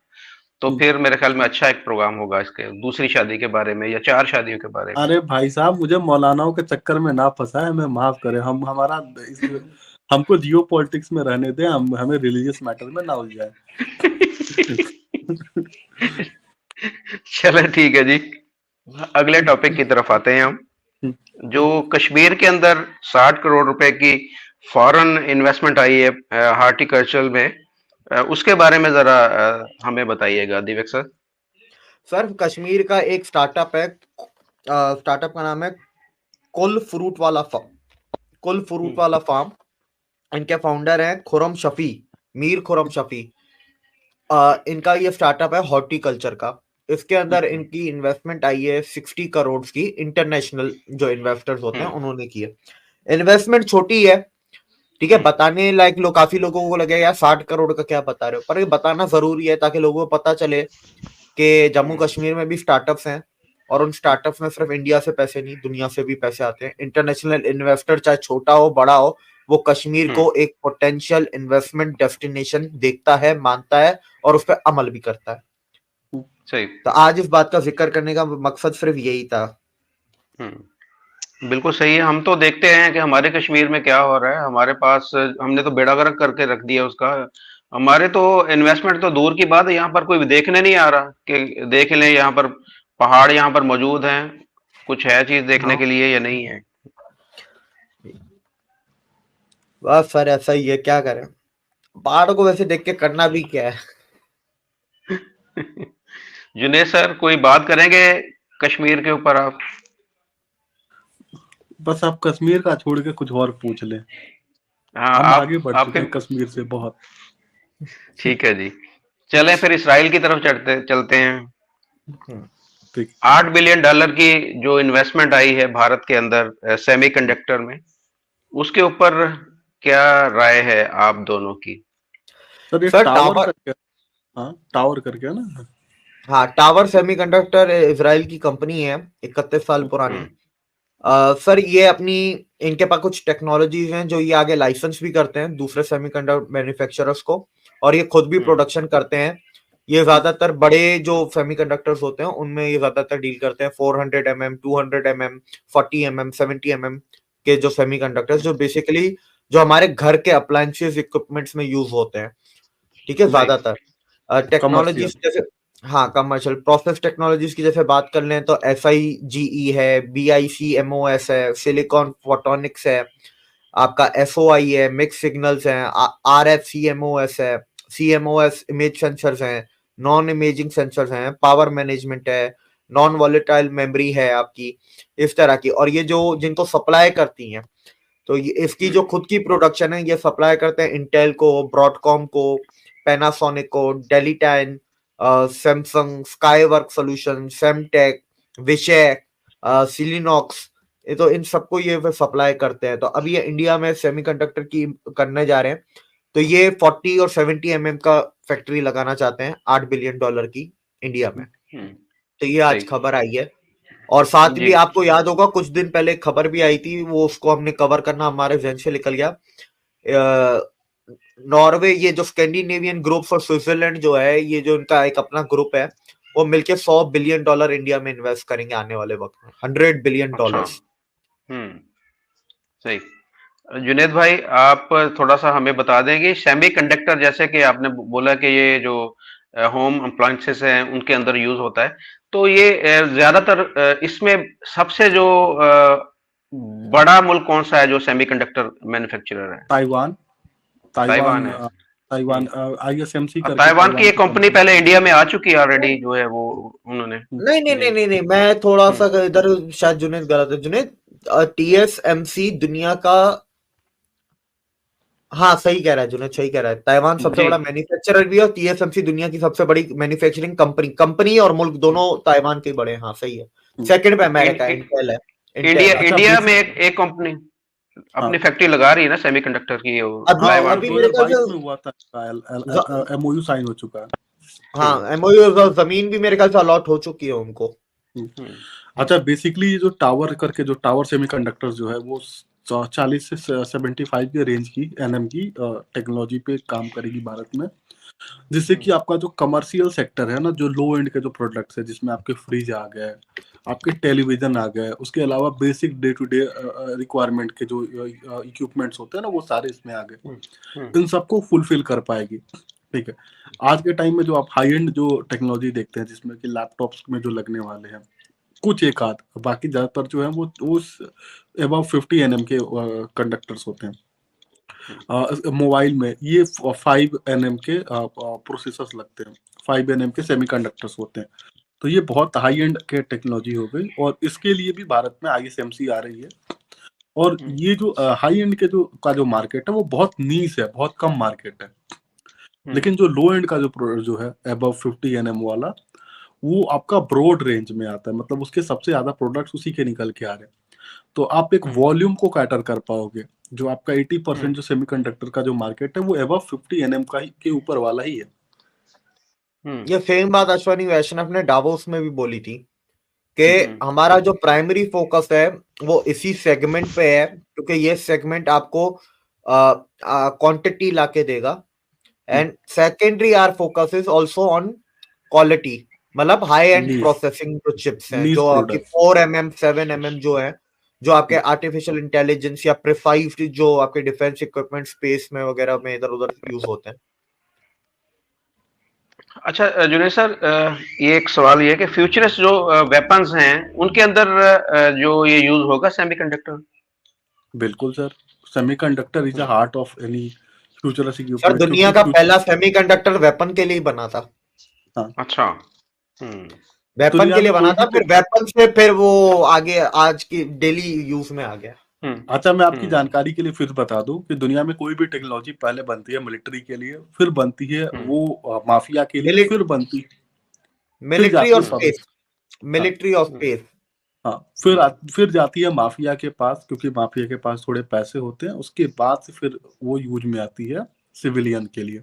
तो फिर मेरे ख्याल में अच्छा एक प्रोग्राम होगा इसके दूसरी शादी के बारे में या 4 शादियों के बारे में। अरे भाई साहब, मुझे मौलानाओं के चक्कर में ना फंसाए, हमें माफ करें। हमको जियो पॉलिटिक्स में रहने दें, हमें रिलीजियस मैटर में ना उलझाए। चलो ठीक है जी, अगले टॉपिक की तरफ आते हैं हम। जो कश्मीर के अंदर 60 करोड़ रुपए की फॉरेन इन्वेस्टमेंट आई है हार्टिकल्चर में, उसके बारे में जरा हमें बताइएगा दिवेक सर। सर, कश्मीर का एक स्टार्टअप है, स्टार्टअप का नाम है कुल फ्रूट वाला फार्म। इनके फाउंडर हैं खुरम शफी, मीर खुरम शफी। इनका ये स्टार्टअप है हॉर्टिकल्चर का। इसके अंदर इनकी इन्वेस्टमेंट आई है 60 करोड़ की। इंटरनेशनल जो इन्वेस्टर्स होते हैं उन्होंने की है। इन्वेस्टमेंट छोटी है, ठीक है, बताने लायक काफी लोगों को लगेगा यार 60 करोड़ का क्या बता रहे हो, पर ये बताना जरूरी है ताकि लोगों को पता चले कि जम्मू कश्मीर में भी स्टार्टअप्स हैं और उन स्टार्टअप्स में सिर्फ इंडिया से पैसे नहीं, दुनिया से भी पैसे आते हैं। इंटरनेशनल इन्वेस्टर चाहे छोटा हो बड़ा हो, वो कश्मीर को एक पोटेंशियल इन्वेस्टमेंट डेस्टिनेशन देखता है, मानता है और उस पर अमल भी करता है। सही। तो आज इस बात का जिक्र करने का मकसद सिर्फ यही था। बिल्कुल सही है। हम तो देखते हैं कि हमारे कश्मीर में क्या हो रहा है। हमारे पास हमने तो बेड़ा गर्क करके रख दिया उसका। हमारे तो इन्वेस्टमेंट तो दूर की बात है, यहाँ पर कोई देखने नहीं आ रहा कि देख लें यहाँ पर पहाड़ यहाँ पर मौजूद हैं, कुछ है चीज देखने के लिए या नहीं है। बस सर ऐसा ही है, क्या करें, पहाड़ों को वैसे देख के करना भी क्या है। जुनेद सर, कोई बात करेंगे कश्मीर के ऊपर आप? बस आप कश्मीर का छोड़ के कुछ और पूछ लें। हाँ, हम आगे बढ़ चुके हैं कश्मीर से बहुत। ठीक है जी, चलें फिर इसराइल की तरफ चलते हैं। 8 बिलियन डॉलर की जो इन्वेस्टमेंट आई है भारत के अंदर सेमीकंडक्टर में, उसके ऊपर क्या राय है आप दोनों की? सर टावर करके ना। हाँ, टावर सेमीकंडक्टर इजराइल की कंपनी है, 31 साल पुरानी। सर ये अपनी इनके पास कुछ टेक्नोलॉजीज हैं जो ये आगे लाइसेंस भी करते हैं दूसरे सेमीकंडक्टर मैन्युफैक्चरर्स को, और ये खुद भी प्रोडक्शन करते हैं। ये ज्यादातर बड़े जो सेमीकंडक्टर्स होते हैं उनमें ये ज्यादातर डील करते हैं 400 mm, 200 mm, 40 mm, 70 mm के जो सेमीकंडक्टर्स जो बेसिकली जो हमारे घर के अप्लायंसेस इक्विपमेंट्स में यूज होते हैं, ठीक है। ज्यादातर टेक्नोलॉजीज जैसे हाँ कमर्शियल प्रोसेस टेक्नोलॉजीज की जैसे बात कर लें तो SIGE है, BICMOS है, सिलिकॉन फोटोनिक्स है, आपका SOI है, मिक्स सिग्नल्स है, RF CMOS है, CMOS इमेज सेंसर्स हैं, नॉन इमेजिंग सेंसर्स हैं, पावर मैनेजमेंट है, नॉन वॉलेटाइल मेमोरी है आपकी, इस तरह की। और ये जो जिनको सप्लाई करती हैं तो ये इसकी जो खुद की प्रोडक्शन है ये सप्लाई करते हैं इंटेल को, ब्रॉडकॉम को, पैनासोनिक को, डेलीटैन, सैमसंग, स्काईवर्क सॉल्यूशन, सेमटेक, विशेक, सिलिनॉक्स, ये तो इन सबको ये सप्लाई करते हैं। तो अभी ये इंडिया में सेमीकंडक्टर की करने जा रहे हैं, तो ये 40 और 70 mm का फैक्ट्री लगाना चाहते हैं $8 बिलियन की इंडिया में। तो ये आज खबर आई है। और साथ भी आपको याद होगा कुछ दिन पहले खबर भी आई थी, वो उसको हमने कवर करना हमारे जहन से निकल गया। नॉर्वे, ये जो स्कैंडिनेवियन ग्रुप और स्विट्जरलैंड जो है, ये जो इनका एक अपना ग्रुप है, वो मिलके $100 बिलियन इंडिया में इन्वेस्ट करेंगे आने वाले वक्त में, $100 बिलियन। सही। जुनेद भाई, आप थोड़ा सा हमें बता देंगे सेमीकंडक्टर, जैसे कि आपने बोला कि ये जो होम अप्लायंसेस हैं उनके अंदर यूज होता है, तो ये ज्यादातर इसमें सबसे जो बड़ा मुल्क कौन सा है जो सेमीकंडक्टर मैन्युफैक्चरर है? ताइवान है। ताइवान ISMC करके ताइवान की एक कंपनी पहले इंडिया में आ चुकी है ऑलरेडी, जो है वो उन्होंने नहीं, मैं थोड़ा सा इधर शायद जुनेद गलत है। जुनेद, TSMC दुनिया का, हाँ सही कह रहा है जुनेद, सही कह रहा है। ताइवान सबसे बड़ा मैन्युफैक्चरर भी है और TSMC दुनिया की सबसे बड़ी मैन्युफैक्चरिंग कंपनी और मुल्क दोनों ताइवान के बड़े। हाँ सही है। सेकंड पे अमेरिका, इंटेल है। इंडिया में एक कंपनी अपनी फैक्ट्री लगा रही है ना सेमीकंडक्टर की। अभी मेरे ख्याल से हुआ था, MOU साइन हो चुका है। हाँ, MOU जमीन भी मेरे ख्याल से अलॉट हो चुकी है उनको। अच्छा, बेसिकली ये जो टावर करके जो टावर सेमीकंडक्टर्स जो है वो 40 से 75 के रेंज की NM की टेक्नोलॉजी पे काम करेगी भारत में, जिससे कि आपका जो कमर्शियल सेक्टर है ना, जो लो एंड के जो प्रोडक्ट्स है, जिसमें आपके फ्रिज आ गए, आपके टेलीविजन आ गए, उसके अलावा basic day to day requirement के जो इक्विपमेंट्स होते हैं ना, वो सारे इसमें आ गए। इन सबको फुलफिल कर पाएगी। ठीक है, आज के टाइम में जो आप हाई एंड जो टेक्नोलॉजी देखते हैं, जिसमें कि लैपटॉप्स में जो लगने वाले हैं कुछ एक आध, बाकी ज्यादातर जो है वो अबव 50 NM के कंडक्टर्स होते हैं। मोबाइल में ये 5 NM के प्रोसेसर्स लगते हैं, 5 NM के सेमीकंडक्टर्स होते हैं। तो ये बहुत हाई एंड के टेक्नोलॉजी हो गई, और इसके लिए भी भारत में ISMC आ रही है। और ये जो हाई एंड के जो मार्केट है वो बहुत नीश है, बहुत कम मार्केट है। लेकिन जो लो एंड का जो है अबव 50 NM वाला, वो आपका ब्रॉड रेंज में आता है, मतलब उसके सबसे ज्यादा प्रोडक्ट्स उसी के निकल के आ रहे हैं। तो आप एक वॉल्यूम को कैटर कर पाओगे। जो आपका 80% जो सेमीकंडक्टर का जो मार्केट है वो अबव 50 NM का के ऊपर वाला ही है। ये सेम बात अश्वनी वैष्णव ने डावोस में भी बोली थी कि हमारा जो प्राइमरी फोकस है वो इसी सेगमेंट पे है, क्योंकि ये सेगमेंट आपको क्वांटिटी लाके देगा, and secondary our focus is also on quality, मतलब हाई एंड प्रोसेसिंग जो चिप्स हैं, जो आपकी 4 mm 7 mm जो है, जो आपके आर्टिफिशियल इंटेलिजेंस या प्रिसाइज जो आपके डिफेंस इक्विपमेंट स्पेस में वगैरह में इधर उधर यूज होते हैं। अच्छा जुनेद सर, ये एक सवाल ये है कि फ्यूचरिस्ट जो वेपन्स हैं उनके अंदर जो ये यूज होगा सेमीकंडक्टर? बिल्कुल sir, semiconductor is the heart of any futuristic equipment. Sir दुनिया का पहला सेमीकंडक्टर वेपन के लिए बना था। अच्छा, वेपन के लिए बना था, फिर वेपन से फिर वो आगे आज की डेली यूज में आ गया। अच्छा, मैं आपकी जानकारी के लिए फिर बता दूं कि दुनिया में कोई भी टेक्नोलॉजी पहले बनती है मिलिट्री के लिए, फिर बनती है वो माफिया के लिए, फिर बनती मिलिट्री और स्पेस, मिलिट्री और स्पेस। हाँ, फिर जाती है माफिया के पास, क्योंकि माफिया के पास थोड़े पैसे होते हैं। उसके बाद से फिर वो यूज में आती है सिविलियन के लिए।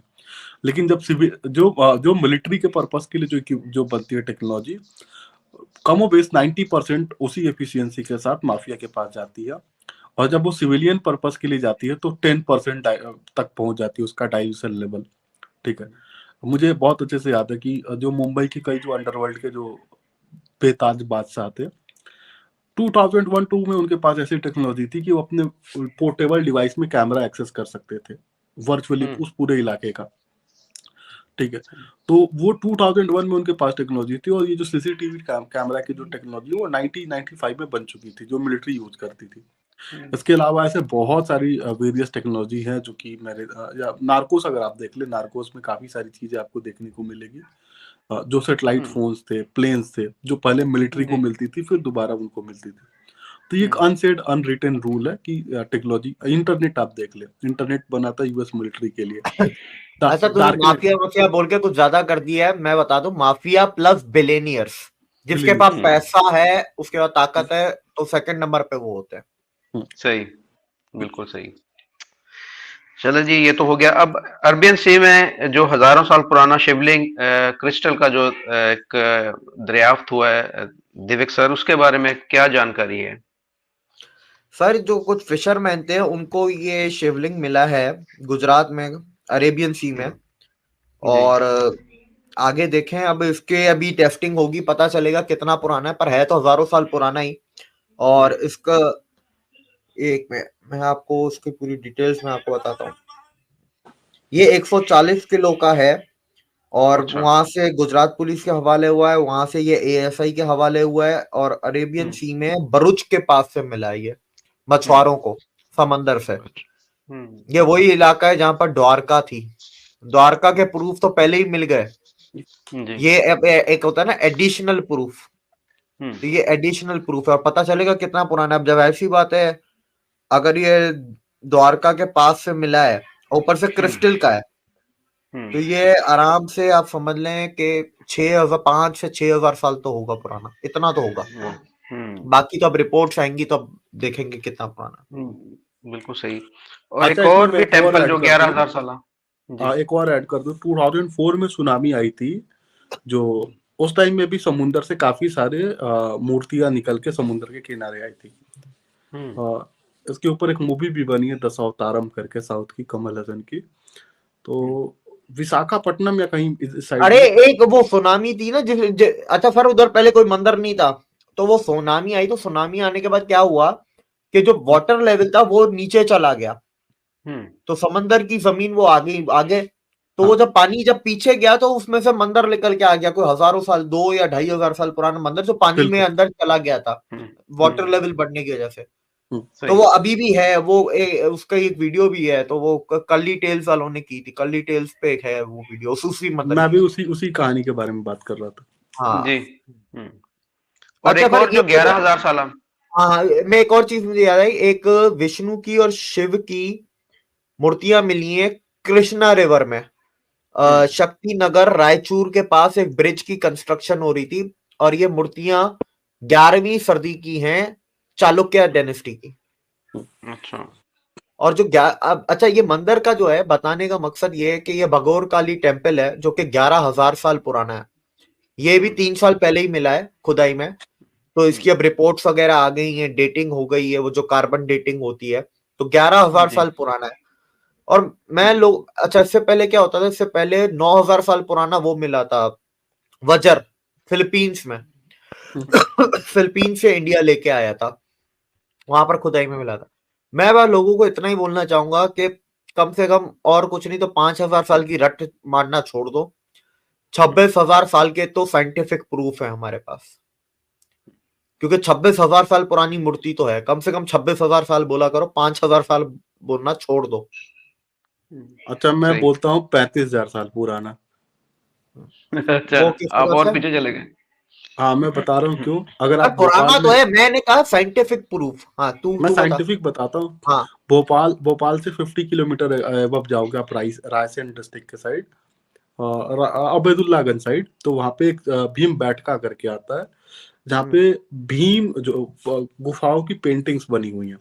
लेकिन जब जो मिलिट्री के पर्पस के लिए जो बनती है टेक्नोलॉजी, कमो बेस 90% उसी एफिशिएंसी के साथ माफिया के पास जाती है, और जब वो सिविलियन पर्पस के लिए जाती है तो 10% तक पहुंच जाती है उसका डाइल्यूशन लेवल। ठीक है, मुझे बहुत अच्छे से याद है कि जो मुंबई के कई जो अंडरवर्ल्ड के जो बेताज बादशाह थे, 2001-2 में उनके पास ऐसी टेक्नोलॉजी थी कि वो अपने पोर्टेबल डिवाइस में कैमरा एक्सेस कर सकते थे वर्चुअली उस पूरे इलाके का। ठीक है, तो वो 2001 में उनके पास टेक्नोलॉजी थी, और ये जो सीसीटीवी कैमरा की जो टेक्नोलॉजी वो 1995 में बन चुकी थी, जो मिलिट्री यूज करती थी। इसके अलावा ऐसे बहुत सारी वेरियस टेक्नोलॉजी है जो कि मेरे या नार्कोस अगर आप देख ले, नार्कोस में काफी सारी चीजें आपको देखने को मिलेगी। जो सेटेलाइट फोन्स थे, प्लेन्स थे, जो पहले मिलिट्री को मिलती थी फिर दोबारा उनको मिलती थी। तो ये एक अनसेड अनरिटन रूल है कि टेक्नोलॉजी, इंटरनेट आप देख ले, इंटरनेट बना था यूएस मिलिट्री के लिए। अच्छा, तुमने माफिया माफिया बोल के कुछ ज्यादा कर दिया है। मैं बता दूं, माफिया प्लस बिलेनियर्स, जिसके पास पैसा है, उसके बाद ताकत है, तो सेकंड नंबर पे वो होते हैं। सही, बिल्कुल सही। चलो जी, ये तो हो गया। अब अरबियन सी में जो हजारों साल पुराना शिवलिंग क्रिस्टल का जो एक दरियाफ्त हुआ है, दिव्यक सर, उसके बारे में क्या जानकारी है? सर, जो कुछ फिशरमैन थे उनको ये शिवलिंग मिला है गुजरात में, अरेबियन सी में, और आगे देखें, अब इसके अभी टेस्टिंग होगी, पता चलेगा कितना पुराना है, पर है तो हजारों साल पुराना ही। और इसका एक मैं आपको उसकी पूरी डिटेल्स में आपको बताता हूँ। ये 140 किलो का है, और वहां से गुजरात पुलिस के हवाले हुआ है, वहां से ये एएसआई के हवाले हुआ है, और अरेबियन सी में भरूच के पास से मिला है ये मछुआरों को समंदर से। ये वही इलाका है जहां पर द्वारका थी। द्वारका के प्रूफ तो पहले ही मिल गए, ये एक होता है ना एडिशनल प्रूफ, तो ये एडिशनल प्रूफ है, और पता चलेगा कितना पुराना है। अब जब ऐसी बात है, अगर ये द्वारका के पास से मिला है, ऊपर से क्रिस्टल का है, तो ये आराम से आप समझ लें कि 5 से 6,000 साल तो होगा पुराना, इतना तो होगा। बाकी तो अब रिपोर्ट्स आएंगी तो अब देखेंगे कितना पुराना। बिल्कुल सही। और एक और भी टेंपल जो 11,000 साल, एक और ऐड कर दो, 2004 में सुनामी आई थी, जो उस टाइम में भी समुद्र से काफी सारे मूर्तियां निकल के समुद्र के किनारे आई थी। इसके ऊपर एक मूवी भी बनी है, दशावतारम करके, साउथ की, कमल हसन की। तो विशाखापट्टनम या कहीं इस साइड, अरे एक वो सुनामी थी ना अच्छा सर, उधर पहले कोई मंदिर नहीं था, तो वो सुनामी आई, तो सुनामी आने के बाद क्या हुआ कि जो वाटर लेवल था वो नीचे चला गया, तो समंदर की जमीन वो आगे, तो वो जब पानी जब पीछे गया तो उसमें से मंदिर निकल के आ गया, कोई हजारों साल, 2 या 2,500 साल पुराना मंदिर जो पानी में अंदर चला गया था वाटर लेवल बढ़ने की वजह से। तो वो अभी भी है, वो उसका एक वीडियो भी है, तो वो कल्ली टेल्स वालों ने की थी, कल्ली टेल्स पे है वो वीडियो, उसी मंदिर। मैं भी उसी कहानी के बारे में बात कर रहा था। हाँ जी। और एक और जो 11,000 साल, हाँ, मैं एक और चीज मुझे याद आई, एक विष्णु की और शिव की मूर्तियां मिली है कृष्णा रिवर में, शक्ति नगर रायचूर के पास एक ब्रिज की कंस्ट्रक्शन हो रही थी, और ये मूर्तियां 11वीं सदी की हैं, चालुक्य डायनेस्टी की। अच्छा। और जो अच्छा, ये मंदिर का जो है बताने का मकसद ये है कि ये भगोर काली टेम्पल है जो कि 11,000 साल पुराना है। ये भी 3 साल पहले ही मिला है खुदाई में, तो इसकी अब रिपोर्ट्स वगैरह आ गई हैं, डेटिंग हो गई है, वो जो कार्बन डेटिंग होती है, तो 11,000 साल पुराना है। और अच्छा, इससे पहले क्या होता था, इससे पहले 9,000 साल पुराना वो मिला था वज्र, फिलीपींस में। फिलीपींस से इंडिया लेके आया था, वहां पर खुदाई में मिला था। मैं वह लोगों को इतना ही बोलना चाहूंगा कि कम से कम और कुछ नहीं तो 5,000 साल की रट मारना छोड़ दो, 26,000 साल के तो साइंटिफिक प्रूफ है हमारे पास, क्योंकि 26,000 साल पुरानी मूर्ति तो है, कम से कम 26,000 साल बोला करो, 5,000 साल बोलना छोड़ दो। अच्छा, मैं बोलता हूँ 35,000 साल पुराना। अच्छा, आप और पीछे चले गए। हाँ, मैं बता रहा हूँ क्यों। अगर आप पुराना तो है, मैंने कहा साइंटिफिक प्रूफ। हाँ, मैं साइंटिफिक बताता हूँ। हाँ, भोपाल से 50 किलोमीटर अब जाओगे आप रायसेन डिस्ट्रिक्ट के साइड, अबेदुल्लागंज साइड, तो वहाँ पे एक भीम बैठका करके आता है, जहाँ पे भीम जो गुफाओं की पेंटिंग्स बनी हुई हैं।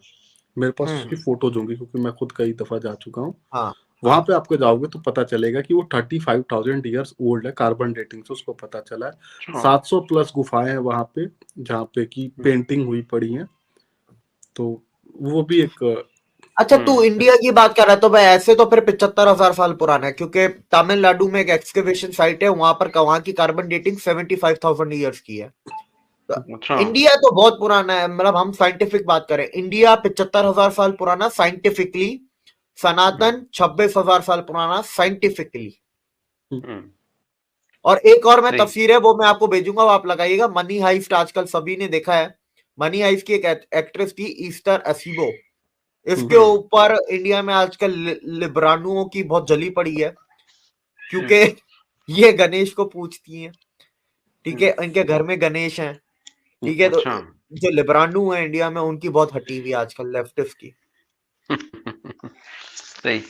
मेरे पास उसकी फोटोज होंगी क्योंकि मैं खुद कई दफा जा चुका हूँ। हाँ। वहां पे आपको जाओगे तो पता चलेगा कि वो 35,000 ईयर्स ओल्ड है। कार्बन डेटिंग से उसको पता चला है। हाँ। 700 प्लस गुफाएं हैं वहां पे जहाँ पे की पेंटिंग हुई पड़ी है। तो वो भी एक अच्छा, तू इंडिया की बात कर रहा है तो भाई ऐसे तो फिर 75,000 साल पुराना है, क्योंकि तमिलनाडु में एक एक्सकेवेशन साइट है, वहां की कार्बन डेटिंग 75,000 ईयर्स की है। तो अच्छा। इंडिया तो बहुत पुराना है, मतलब हम साइंटिफिक बात करें, इंडिया 75,000 साल पुराना साइंटिफिकली, सनातन 26,000 साल पुराना साइंटिफिकली। हम्म, और एक और मैं सही। तस्वीर है वो मैं आपको भेजूंगा, वो आप लगाइएगा। मनी हाइस्ट आजकल सभी ने देखा है। मनी हाइस्ट की एक एक्ट्रेस थी ईस्टर असीबो, इसके ऊपर इंडिया में आजकल लिब्रानुओं की बहुत जली पड़ी है, क्योंकि ये गणेश को पूछती हैं। ठीक है, इनके घर में गणेश हैं। ठीक है, तो अच्छा। जो लिब्रानू है इंडिया में, उनकी बहुत हटी हुई है आजकल लेफ्टिस्ट की। सही।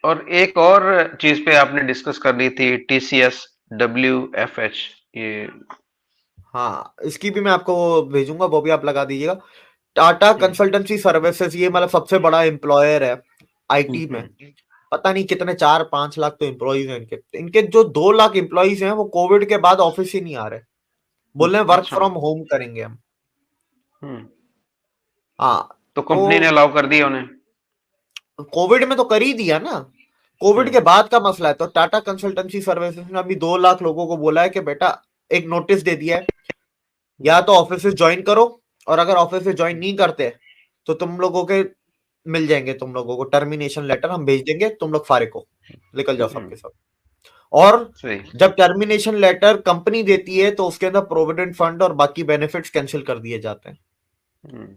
और एक और चीज पे आपने डिस्कस करनी थी, TCS WFH, ये हाँ, इसकी भी मैं आपको वो भेजूंगा, वो भी आप लगा दीजिएगा। टाटा कंसल्टेंसी सर्विसेज, ये मतलब सबसे बड़ा एम्प्लॉयर है आईटी में। पता नहीं कितने 4-5 लाख तो एम्प्लॉइज हैं इनके। इनके जो 2 लाख एम्प्लॉइज हैं वो कोविड के बाद ऑफिस ही नहीं आ रहे, बोल रहे हैं वर्क अच्छा। फ्रॉम होम करेंगे हम। हम्म, हाँ, तो कंपनी ने तो अलाउ कर दिया उन्हें। कोविड में तो कर ही दिया ना, कोविड के बाद का मसला है। तो टाटा कंसल्टेंसी सर्विसेज ने अभी 2 लाख लोगों को बोला है कि बेटा, एक नोटिस दे दिया है, या तो ऑफिस ज्वाइन करो, और अगर ऑफिस ज्वाइन नहीं करते तो तुम लोगों के मिल जाएंगे, तुम लोगों को टर्मिनेशन लेटर हम भेज देंगे, तुम लोग फारिग हो, निकल जाओ सबके सब। और सही। जब टर्मिनेशन लेटर कंपनी देती है तो उसके अंदर प्रोविडेंट फंड और बाकी बेनिफिट्स कैंसिल कर दिए जाते हैं। हम्म,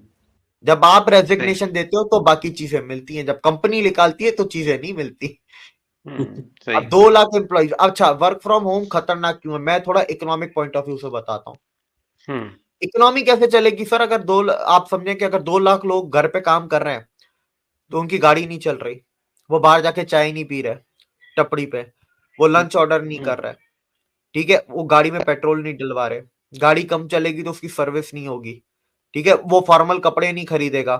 जब आप सही। रेजिग्नेशन देते हो तो बाकी चीजें मिलती हैं, जब कंपनी निकालती है तो चीजें नहीं मिलती। सही। अब 2 लाख एम्प्लॉइज। अच्छा, वर्क फ्रॉम होम खतरनाक क्यों है, मैं थोड़ा इकोनॉमिक पॉइंट ऑफ व्यू से बताता हूँ। हम्म, इकोनॉमी कैसे चलेगी सर, अगर आप समझे कि अगर 2 लाख लोग घर पे काम कर रहे हैं तो उनकी गाड़ी नहीं चल रही, वो बाहर जाके चाय नहीं पी रहे टपड़ी पे, वो लंच ऑर्डर नहीं कर रहे, ठीक है, वो गाड़ी में पेट्रोल नहीं डलवा रहे, गाड़ी कम चलेगी तो उसकी सर्विस नहीं होगी, ठीक है, वो फॉर्मल कपड़े नहीं खरीदेगा।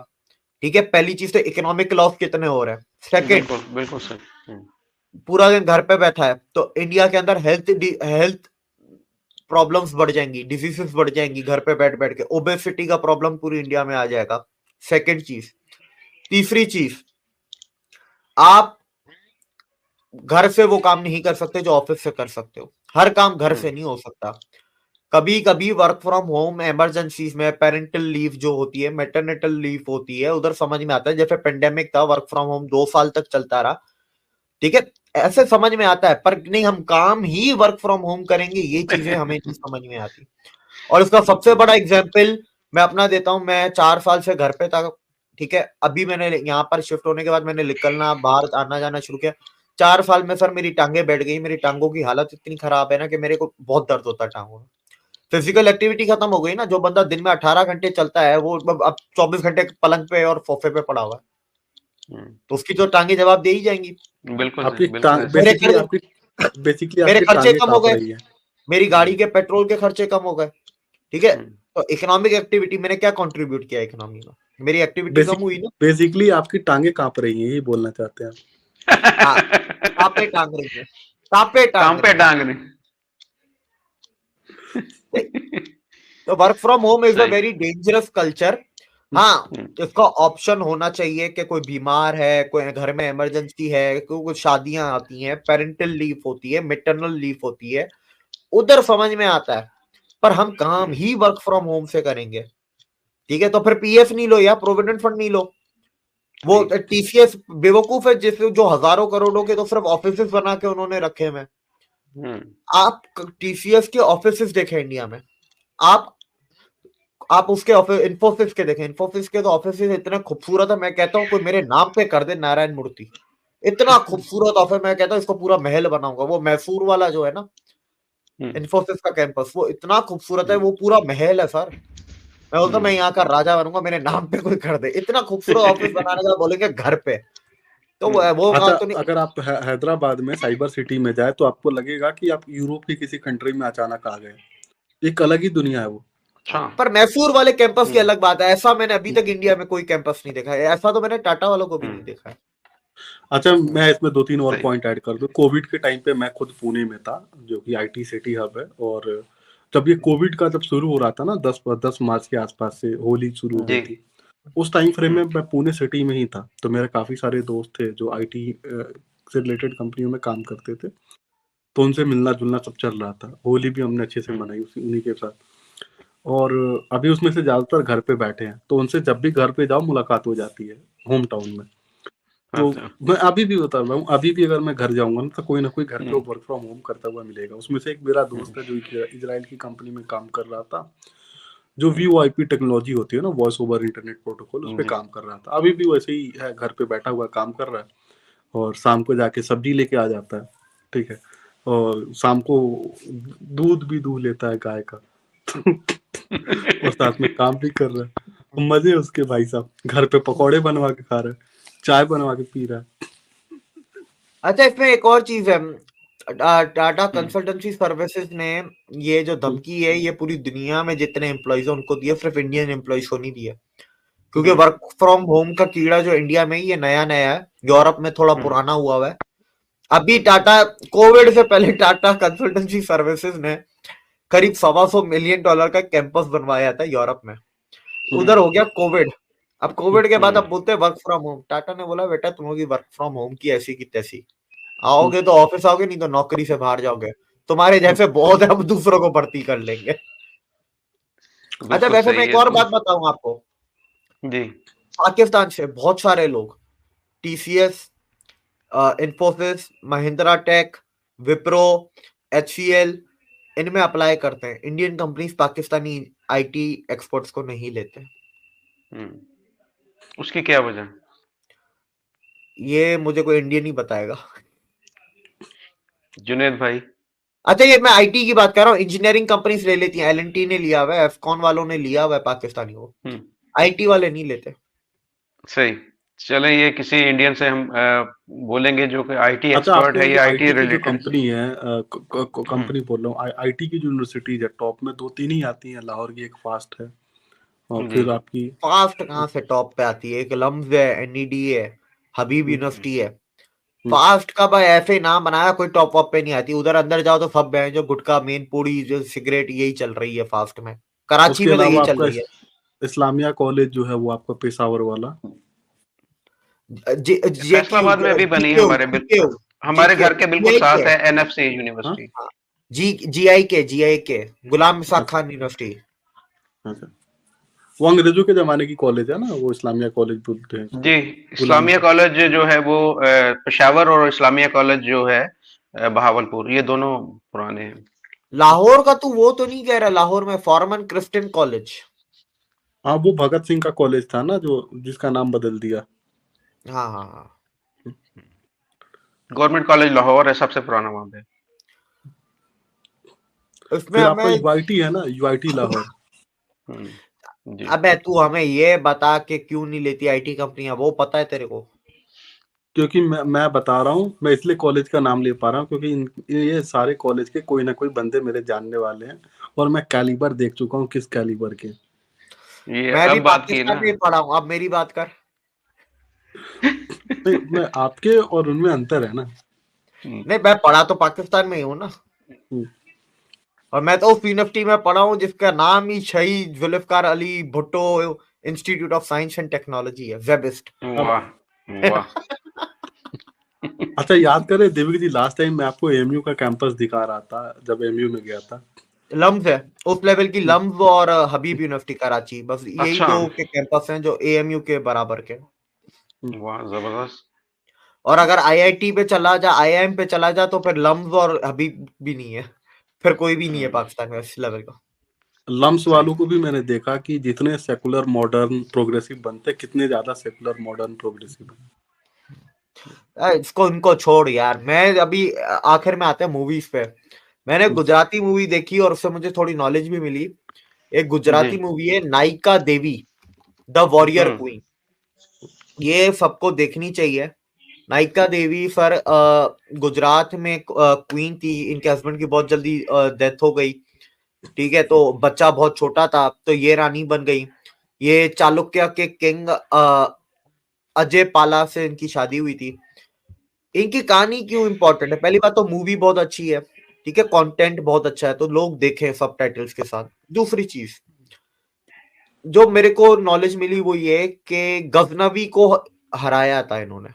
ठीक है, पहली चीज तो इकोनॉमिक लॉस कितने हो रहे हैं। सेकंड, बिल्कुल बिल्कुल सही। पूरा दिन घर पे बैठा है तो इंडिया के अंदर हेल्थ प्रॉब्लम्स बढ़ जाएंगी, डिजीजेस बढ़ जाएंगी, घर पे बैठ बैठ के ओबेसिटी का प्रॉब्लम पूरी इंडिया में आ जाएगा। सेकंड चीज। तीसरी चीज, आप घर से वो काम नहीं कर सकते जो ऑफिस से कर सकते हो, हर काम घर से नहीं हो सकता। कभी कभी वर्क फ्रॉम होम इमरजेंसीज में पेरेंटल लीव जो होती है, मैटरनिटल लीव होती है, उधर समझ में आता है। जैसे पेंडेमिक था, वर्क फ्रॉम होम 2 साल तक चलता रहा, ठीक है, ऐसे समझ में आता है। पर नहीं, हम काम ही वर्क फ्रॉम होम करेंगे, ये चीजें हमें नहीं समझ में आती। और इसका सबसे बड़ा एग्जाम्पल मैं अपना देता हूं। मैं 4 साल से घर पे था, ठीक है, अभी मैंने यहाँ पर शिफ्ट होने के बाद मैंने निकलना, बाहर आना जाना शुरू किया। 4 साल में सर मेरी टांगे बैठ गई, मेरी टांगों की हालत इतनी खराब है ना कि मेरे को बहुत दर्द होता है टांगों में। फिजिकल एक्टिविटी खत्म हो गई ना, जो बंदा दिन में 18 घंटे चलता है वो अब 24 घंटे पलंग पे और सोफे पे पड़ा हुआ है, तो उसकी तो टांगे जवाब दे ही जाएंगी। बिल्कुल आपकी सही, बिल्कुल ऐसे। बेसिकली मेरे आपकी खर्चे टांगे कम हो कांप गए, रही है। मेरी गाड़ी के पेट्रोल के खर्चे कम हो गए, ठीक है। तो इकोनॉमिक एक्टिविटी मैंने क्या कंट्रीब्यूट किया इकोनॉमी में, मेरी एक्टिविटी कम हुई ना। बेसिकली आपकी टांगे कांप रही हैं, यही बोलना चाहते हैं आप। हाँ, टापे टांग रही है, टापे काम टांग पे रही टांग रही। है। तो work from home is a सही। Very dangerous culture. हाँ, इसका ऑप्शन होना चाहिए कि कोई बीमार है, कोई घर में इमरजेंसी है, कुछ शादियां आती हैं, पेरेंटल लीव होती है, मेटरनल लीव होती है, उधर समझ में आता है। पर हम काम ही वर्क फ्रॉम होम से करेंगे, ठीक है, तो फिर पीएफ नहीं लो या प्रोविडेंट फंड नहीं लो। वो टीसीएस बेवकूफ है जिससे जो हजारों करोड़ों के तो सिर्फ ऑफिस बना के उन्होंने रखे हुए। आप टीसीएस के ऑफिस देखें इंडिया में, आप उसके ऑफिस, इन्फोसिस के देखें, इन्फोसिस के तो ऑफिस इतने खूबसूरत है, मैं कहता हूँ कोई मेरे नाम पे कर दे नारायण मूर्ति, इतना खूबसूरत ऑफिस। मैं कहता हूँ इसको पूरा महल बनाऊंगा। वो मैसूर वाला जो है ना इन्फोसिस का कैंपस, वो इतना खूबसूरत है, वो पूरा महल है सर। मैं बोलता मैं यहाँ का राजा बनूंगा, मेरे नाम पे कोई कर दे। इतना खूबसूरत ऑफिस बनाने का बोलेंगे घर पे, तो वो अच्छा, काम तो नहीं। अगर आप हैदराबाद में साइबर सिटी में जाए तो आपको लगेगा कि आप यूरोप की किसी कंट्री में अचानक आ गए। एक अलग ही दुनिया है वो। अच्छा। पर मैसूर वाले कैंपस की अलग बात है, ऐसा मैंने अभी तक इंडिया में कोई कैंपस नहीं देखा है, ऐसा तो मैंने टाटा वालों को भी नहीं देखा है। अच्छा, मैं इसमें 2-3 और सही। पॉइंट ऐड कर दूं। कोविड के टाइम पे मैं खुद पुणे में था, जो कि आईटी सिटी हब है, और जब ये कोविड का जब शुरू हो रहा था ना, 10 मार्च के आसपास से होली शुरू हो गई जी। थी, उस टाइम फ्रेम में मैं पुणे सिटी में ही था। तो मेरे काफी सारे दोस्त थे जो आईटी से रिलेटेड कंपनियों में काम करते थे, तो उनसे मिलना जुलना सब चल रहा था। होली भी हमने अच्छे से मनाई उन्हीं के साथ। और अभी उसमें से ज्यादातर घर पे बैठे हैं, तो उनसे जब भी घर पे जाओ मुलाकात हो जाती है होम टाउन में। तो अच्छा। मैं अभी भी बता रहा हूँ, अभी भी अगर मैं घर जाऊंगा ना, तो कोई ना कोई घर पे हम्म, वर्क फ्रॉम होम करता हुआ मिलेगा। उसमें से एक मेरा दोस्त है जो इजराइल की कंपनी में काम कर रहा था, जो वीओआईपी टेक्नोलॉजी होती है ना, वॉइस ओवर इंटरनेट प्रोटोकॉल, उस पर जी। काम कर रहा था। अभी भी वैसे ही है, घर पे बैठा हुआ काम कर रहा है, और शाम को जाके सब्जी लेके आ जाता है, ठीक है, और शाम को दूध भी दूह लेता है गाय का। और साथ में काम भी कर रहा है। मजे उसके भाई साहब, घर पे पकौड़े बनवा के खा रहा है, चाय बनवा के पी रहा है। अच्छा, इसमें एक और चीज है। टाटा कंसल्टेंसी सर्विसेज ने ये जो धमकी है ये पूरी दुनिया में जितने एम्प्लॉइज है उनको दिए, सिर्फ इंडियन एम्प्लॉइज को नहीं दिया, क्योंकि वर्क फ्रॉम होम का कीड़ा जो इंडिया में ही ये नया नया है, यूरोप में थोड़ा पुराना हुआ है। अभी टाटा कोविड से पहले टाटा कंसल्टेंसी सर्विसेज ने करीब $125 मिलियन का कैंपस बनवाया था यूरोप में। उधर हो गया कोविड। अब कोविड के बाद अब बोलते हैं वर्क फ्रॉम होम। टाटा ने बोला बेटा तुम लोग वर्क फ्रॉम होम की ऐसी की तैसी, आओगे तो ऑफिस आओगे, नहीं तो नौकरी से बाहर जाओगे। तुम्हारे जैसे बहुत है, अब दूसरों को भर्ती कर लेंगे। अच्छा, बिल्कुल वैसे मैं सही एक है। और बात बताऊं आपको। जी। पाकिस्तान से बहुत सारे लोग TCS, Infosys, Mahindra tech, Wipro, HCL, इनमें अप्लाई करते हैं। Indian companies Pakistani IT experts को नहीं लेते। उसकी क्या वजह? ये मुझे कोई इंडियन ही बताएगा। जुनेद भाई। अच्छा, ये मैं आईटी की बात कर रहा हूँ। इंजीनियरिंग कंपनीज ले लेती हैं, एलएनटी ने लिया हुआ है, एफकॉन वालों ने लिया हुआ है पाकिस्तानी को, आईटी वाले नहीं लेते। सही। चलें, ये किसी इंडियन से हम बोलेंगे जो कि आईटी अच्छा, एक्सपर्ट आपके है यहाँ जो या आईटी आईटी की जो रिलेटेड। कंपनी है, कंपनी बोल रहा हूँ, आईटी की जो यूनिवर्सिटीज है टॉप में 2-3 ही आती हैं। लाहौर की एक फास्ट है, और जी। फिर आपकी फास्ट कहाँ से टॉप पे आती है? एक लम्स है, एनईडी है, हबीब यूनिवर्सिटी है। फास्ट का भाई ऐसे ही नाम बनाया, कोई टॉप अप पे नहीं आती। उधर अंदर जाओ तो सब है जो गुटखा, मेन पूड़ी, जो सिगरेट, यही चल रही है फास्ट में। कराची उसके में तो यही अलावा चल आपका रही है। इस्लामिया कॉलेज जो है वो आपका पेशावर वाला। फैसलाबाद में भी बनी है हमारे घर के बिल्कुल साथ है एनएफसी हाँ, यूनिवर्सिटी। जीआईके गुलाम इसाक अच्छा खान यूनिवर्सिटी। अच्छा, वो अंग्रेजों के जमाने की कॉलेज है ना, वो इस्लामिया कॉलेज बोलते हैं इसको, जी। गुलाम इस्लामिया कॉलेज जो है वो पेशावर, और इस्लामिया कॉलेज जो है बहावलपुर, ये दोनों पुराने हैं। लाहौर का तू वो तो नहीं कह रहा? लाहौर में फॉरमन क्रिस्टियन कॉलेज। हाँ, वो भगत सिंह का कॉलेज था ना, जो जिसका नाम बदल दिया। हाँ हाँ हाँ। गवर्नमेंट कॉलेज लाहौर है सबसे पुराना वहां पे। उसमें फिर आपका हमें यूआईटी है ना, यूआईटी लाहौर। जी। अबे तू हमें ये बता के क्यों नहीं लेती आईटी कंपनियां, वो पता है तेरे को? क्योंकि मैं बता रहा हूँ, मैं इसलिए कॉलेज का नाम ले पा रहा हूँ क्योंकि ये सारे कॉलेज के कोई ना कोई बंदे मेरे जानने वाले हैं, और मैं कैलिबर देख चुका हूँ किस कैलिबर के। ये मैं भी अब बात की पाकिस्तान ना। में पढ़ा हूँ, अब मेरी बात कर। नहीं, मैं आपके और उनमें अंतर है ना। नहीं, मैं पढ़ा तो पाकिस्तान में ही हूँ ना, हम्म, और मैं तो उस यूनिवर्सिटी में पढ़ा हूँ जिसका नाम ही Shaheed Zulfikar Ali Bhutto institute of science and technology है, वेबिस्ट। अब वाह वाह। अच्छा, याद करें देविक जी, लास्ट टाइम मैं आपको एमयू का कैंपस दिखा रहा था जब एमयू में गया था। लम्स है उस लेवल की, लम्स और हबीब यूनिवर्सिटी कराची, बस यही अच्छा। दो के कैंपस हैं जो एएमयू के बराबर के। वाह, जबरदस्त। और अगर आईआईटी पे चला जा, आईआईएम पे चला जा, तो फिर लम्स और हबीब भी नहीं है, फिर कोई भी नहीं है पाकिस्तान में इस लेवल का। लम्स सही। वालों को भी मैंने देखा कि जितने सेकुलर मॉडर्न प्रोग्रेसिव बनते, कितने ज्यादा सेकुलर मॉडर्न प्रोग्रेसिव है। इसको इनको छोड़ यार। मैं अभी आखिर में आते हैं मूवीज पे। मैंने गुजराती मूवी देखी और उससे मुझे थोड़ी नॉलेज भी मिली। एक गुजराती जी। मूवी है नायिका देवी, द वॉरियर क्वीन। ये सबको देखनी चाहिए। नायिका देवी सर गुजरात में क्वीन थी। इनके हस्बैंड की बहुत जल्दी डेथ हो गई, ठीक है, तो बच्चा बहुत छोटा था, तो ये रानी बन गई। ये चालुक्य के किंग अजय पाला से इनकी शादी हुई थी। इनकी कहानी क्यों इंपॉर्टेंट है? पहली बात तो मूवी बहुत अच्छी है, ठीक है, कंटेंट बहुत अच्छा है, तो लोग देखें सबटाइटल्स के साथ। दूसरी चीज जो मेरे को नॉलेज मिली वो ये कि गजनवी को हराया था इन्होंने।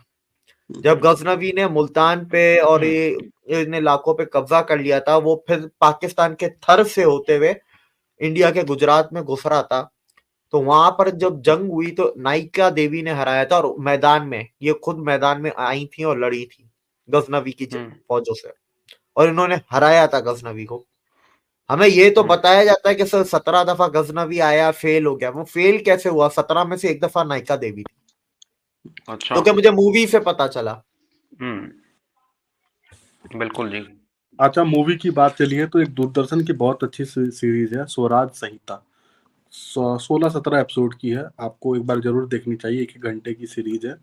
जब गजनवी ने मुल्तान पे और ये इन इलाकों पे कब्जा कर लिया था, वो फिर पाकिस्तान के थर से होते हुए इंडिया के गुजरात में घुस रहा था, तो वहां पर जब जंग हुई तो नायिका देवी ने हराया था, और मैदान में ये खुद मैदान में आई थी और लड़ी थी गजनवी की फौजों से, और इन्होंने हराया था गजनवी को। हमें ये तो बताया जाता है कि सर 17 दफा गजनवी आया, फेल हो गया। वो फेल कैसे हुआ? 17 में से एक दफा नायिका देवी थी। अच्छा। तो क्या मुझे मूवी से पता चला। बिल्कुल जी। अच्छा, मूवी की बात चली है तो एक दूरदर्शन की बहुत अच्छी सीरीज है स्वराज संहिता, 16-17 एपिसोड की है। आपको एक बार जरूर देखनी चाहिए, 1 घंटे की सीरीज है।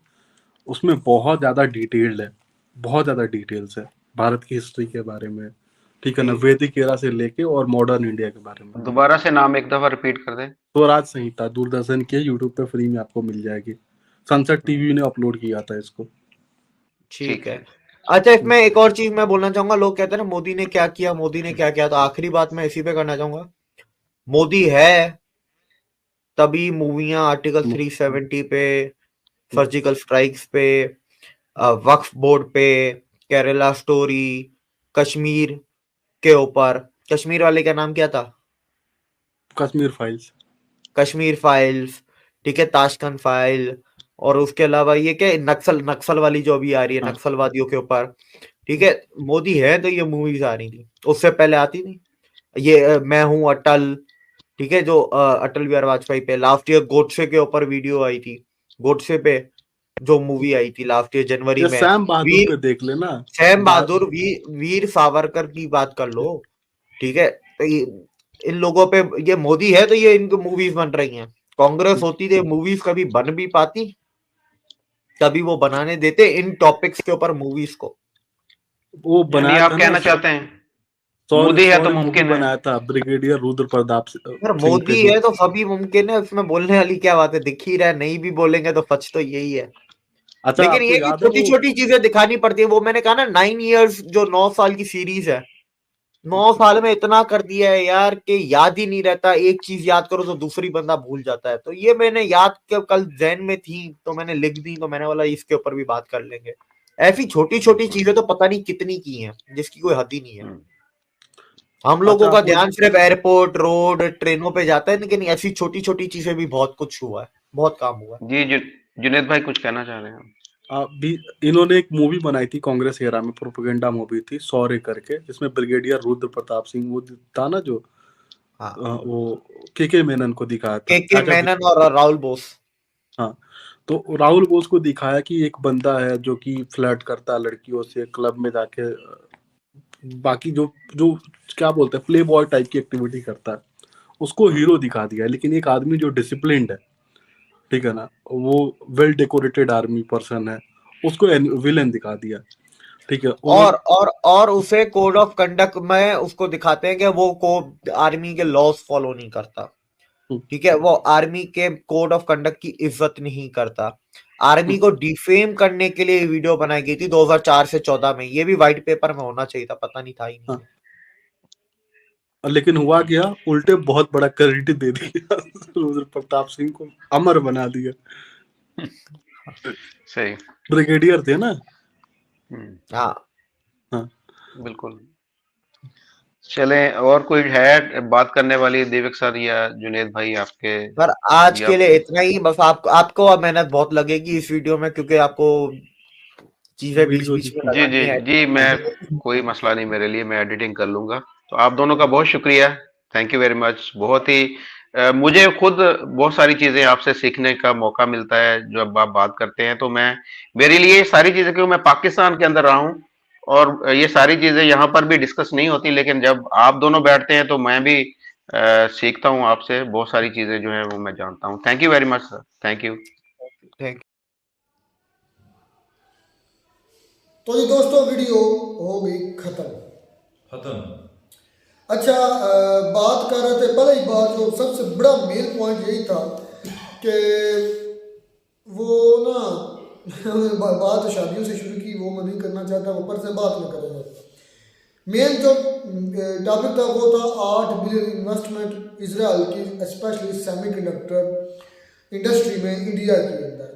उसमें बहुत ज्यादा डिटेल्ड है, बहुत ज्यादा डिटेल्स है भारत की हिस्ट्री के बारे में, ठीक है ना, वैदिक एरा से लेके और मॉडर्न इंडिया के बारे में। दोबारा से नाम एक दफा रिपीट कर दें। स्वराज संहिता दूरदर्शन के यूट्यूब पे फ्री में आपको मिल जाएगी। सनसेट टीवी ने अपलोड किया था इसको। ठीक है। अच्छा, इसमें एक और चीज मैं बोलना चाहूंगा। लोग कहते हैं ना मोदी ने क्या किया, मोदी ने क्या किया, तो आखिरी बात मैं इसी पे करना चाहूंगा। मोदी है तभी मूवियां आर्टिकल 370 पे, सर्जिकल स्ट्राइक्स पे, वक्फ बोर्ड पे, केरला स्टोरी, कश्मीर के ऊपर, कश्मीर वाले का नाम क्या था? कश्मीर फाइल्स, कश्मीर फाइल्स, ठीक है, ताशकंद फाइल, और उसके अलावा ये क्या नक्सल वाली जो अभी आ रही है, नक्सलवादियों के ऊपर, ठीक है। मोदी है तो ये मूवीज आ रही थी, उससे पहले आती थी। ये मैं हूं अटल, ठीक है, जो अटल बिहारी वाजपेयी पे। लास्ट ईयर गोडसे के ऊपर वीडियो आई थी, गोडसे पे जो मूवी आई थी लास्ट ईयर जनवरी में। सैम बहादुर पे देख लेना। सैम बहादुर, वीर सावरकर की बात कर लो, ठीक है। तो इन लोगों पे ये मोदी है तो ये इनको मूवीज बन रही हैं। कांग्रेस होती तो मूवीज कभी बन भी पाती, कभी वो बनाने देते इन टॉपिक्स के ऊपर मूवीज को। वो बनाया आप कहना चाहते हैं मोदी है तो मुमकिन है। बनाया था ब्रिगेडियर रुद्र प्रताप अगर मोदी है तो सभी मुमकिन है, उसमें बोलने वाली क्या बात है? दिख ही रहा है, नहीं भी बोलेंगे तो सच तो यही है। अच्छा, लेकिन ये छोटी छोटी चीजें दिखानी पड़ती है। वो मैंने कहा ना 9 इयर्स जो 9 साल की सीरीज है, 9 साल में इतना कर दिया है यार कि याद ही नहीं रहता। एक चीज याद करो तो दूसरी बंदा भूल जाता है। तो ये मैंने याद कल जहन में थी तो मैंने लिख दी, तो मैंने बोला इसके ऊपर भी बात कर लेंगे। ऐसी छोटी छोटी चीजें तो पता नहीं कितनी की हैं, जिसकी कोई हद ही नहीं है। हम लोगों का ध्यान सिर्फ एयरपोर्ट, रोड, ट्रेनों पे जाता है, लेकिन ऐसी छोटी छोटी चीजें भी बहुत कुछ हुआ है, बहुत काम हुआ है। जी जुनेद भाई कुछ कहना चाह रहे हैं? अभी इन्होंने एक मूवी बनाई थी कांग्रेस एरा में, प्रोपेगेंडा मूवी थी शौर्य करके, जिसमें ब्रिगेडियर रुद्र प्रताप सिंह वो था ना, जो वो के मेनन को दिखाया था, के मेनन और राहुल बोस। हाँ, तो राहुल बोस को दिखाया कि एक बंदा है जो कि फ्लर्ट करता है लड़कियों से, क्लब में जाके बाकी जो जो क्या बोलते हैं प्ले बॉय टाइप की एक्टिविटी करता है, उसको हीरो दिखा दिया है। लेकिन एक आदमी जो डिसिप्लिन्ड है, ठीक है ना, वो वेल डेकोरेटेड आर्मी पर्सन है, उसको विलेन दिखा दिया, ठीक है। और उसे कोड ऑफ कंडक्ट में उसको दिखाते हैं कि वो आर्मी के लॉस फॉलो नहीं करता, ठीक है, वो आर्मी के कोड ऑफ कंडक्ट की इज्जत नहीं करता। आर्मी को डिफेम करने के लिए वीडियो बनाई गई थी 2004 से 14 में। ये भी व्हाइट पेपर में होना चाहिए था, पता नहीं था ही नहीं। लेकिन हुआ क्या, उल्टे बहुत बड़ा क्रेडिट दे दिया रुद्र प्रताप सिंह को, अमर बना दिया। सही, ब्रिगेडियर थे ना। हाँ बिल्कुल। चले, और कोई है बात करने वाली देवक सर या जुनेद भाई आपके? पर आज के लिए इतना ही। बस आपको मेहनत बहुत लगेगी इस वीडियो में, क्योंकि आपको चीजें बीच बीच में जी लगानी है। जी, मैं कोई मसला नहीं मेरे लिए, मैं एडिटिंग कर लूंगा। तो आप दोनों का बहुत शुक्रिया, थैंक यू वेरी मच। बहुत ही मुझे खुद बहुत सारी चीजें आपसे सीखने का मौका मिलता है जब आप बात करते हैं। तो मेरे लिए ये सारी चीजें, क्योंकि मैं पाकिस्तान के अंदर रहा हूँ और ये सारी चीजें यहाँ पर भी डिस्कस नहीं होती, लेकिन जब आप दोनों बैठते हैं तो मैं भी सीखता हूँ आपसे। बहुत सारी चीजें जो है वो मैं जानता हूँ। Thank you very much sir, thank you. तो जी दोस्तों, वीडियो हो गई खत्म। अच्छा, बात कर रहे थे पहले ही, बात जो सबसे बड़ा मेन पॉइंट यही था कि वो ना बात शादियों से शुरू की, वो मैं नहीं करना चाहता, वो पर से बात में करेंगे। मेन जो टॉपिक था वो था 8 बिलियन इन्वेस्टमेंट इसराइल की स्पेशली सेमीकंडक्टर इंडस्ट्री में इंडिया के अंदर।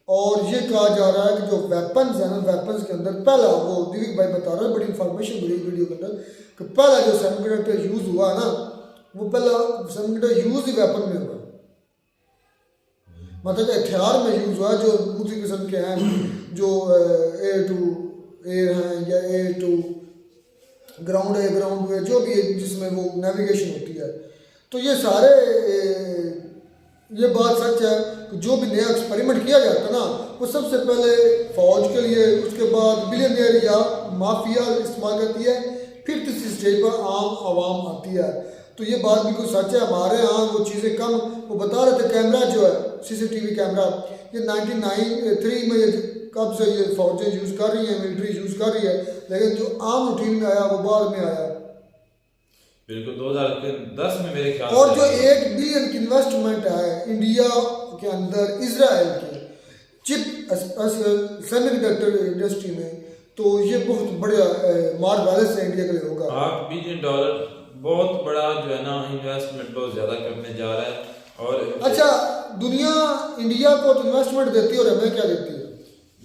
और ये कहा जा रहा है कि जो वेपन्स है ना, वेपन्स के अंदर पहला, वो दिलीप भाई बता रहे हैं, बड़ी इंफॉर्मेशन मिली वीडियो के अंदर, कि पहला जो सेमीकंडक्टर यूज़ हुआ ना, वो पहला सेमीकंडक्टर यूज़ ही वेपन में हुआ, मतलब हथियार में यूज़ हुआ, जो दूसरी किस्म के हैं, जो एयर टू एयर हैं या एयर टू ग्राउंड है, ग्राउंड है, जो भी है जिसमें वो नेविगेशन होती है। तो ये सारे ये बात सच है कि जो भी नया एक्सपेरिमेंट किया जाता है ना, वो सबसे पहले फौज के लिए, उसके बाद बिलियनियर या माफिया इस्तेमाल करती है, फिर तीसरी स्टेज पर आम आवाम आती है। तो ये बात बिल्कुल सच है। हमारे यहाँ वो चीज़ें कम, वो बता रहे थे कैमरा जो है CCTV कैमरा, ये 1993 में ये कब से ये फौजें यूज़ कर रही हैं, मिलिट्री यूज़ कर रही है, लेकिन जो आम रूटीन में आया वो बाद में आया। बिल्कुल 2010 में मेरे ख्याल और जो 8 बिलियन की इन्वेस्टमेंट है इंडिया के अंदर इसराइल की चिप सेमीकंडक्टर इंडस्ट्री में, तो ये बहुत बढ़िया मार्क बैलेंस है इंडिया के लिए होगा। $8 बिलियन बहुत बड़ा जो है ना इन्वेस्टमेंट बहुत ज्यादा करने जा रहा है। और अच्छा, दुनिया इंडिया को तो इन्वेस्टमेंट देती है और हमें क्या देती है?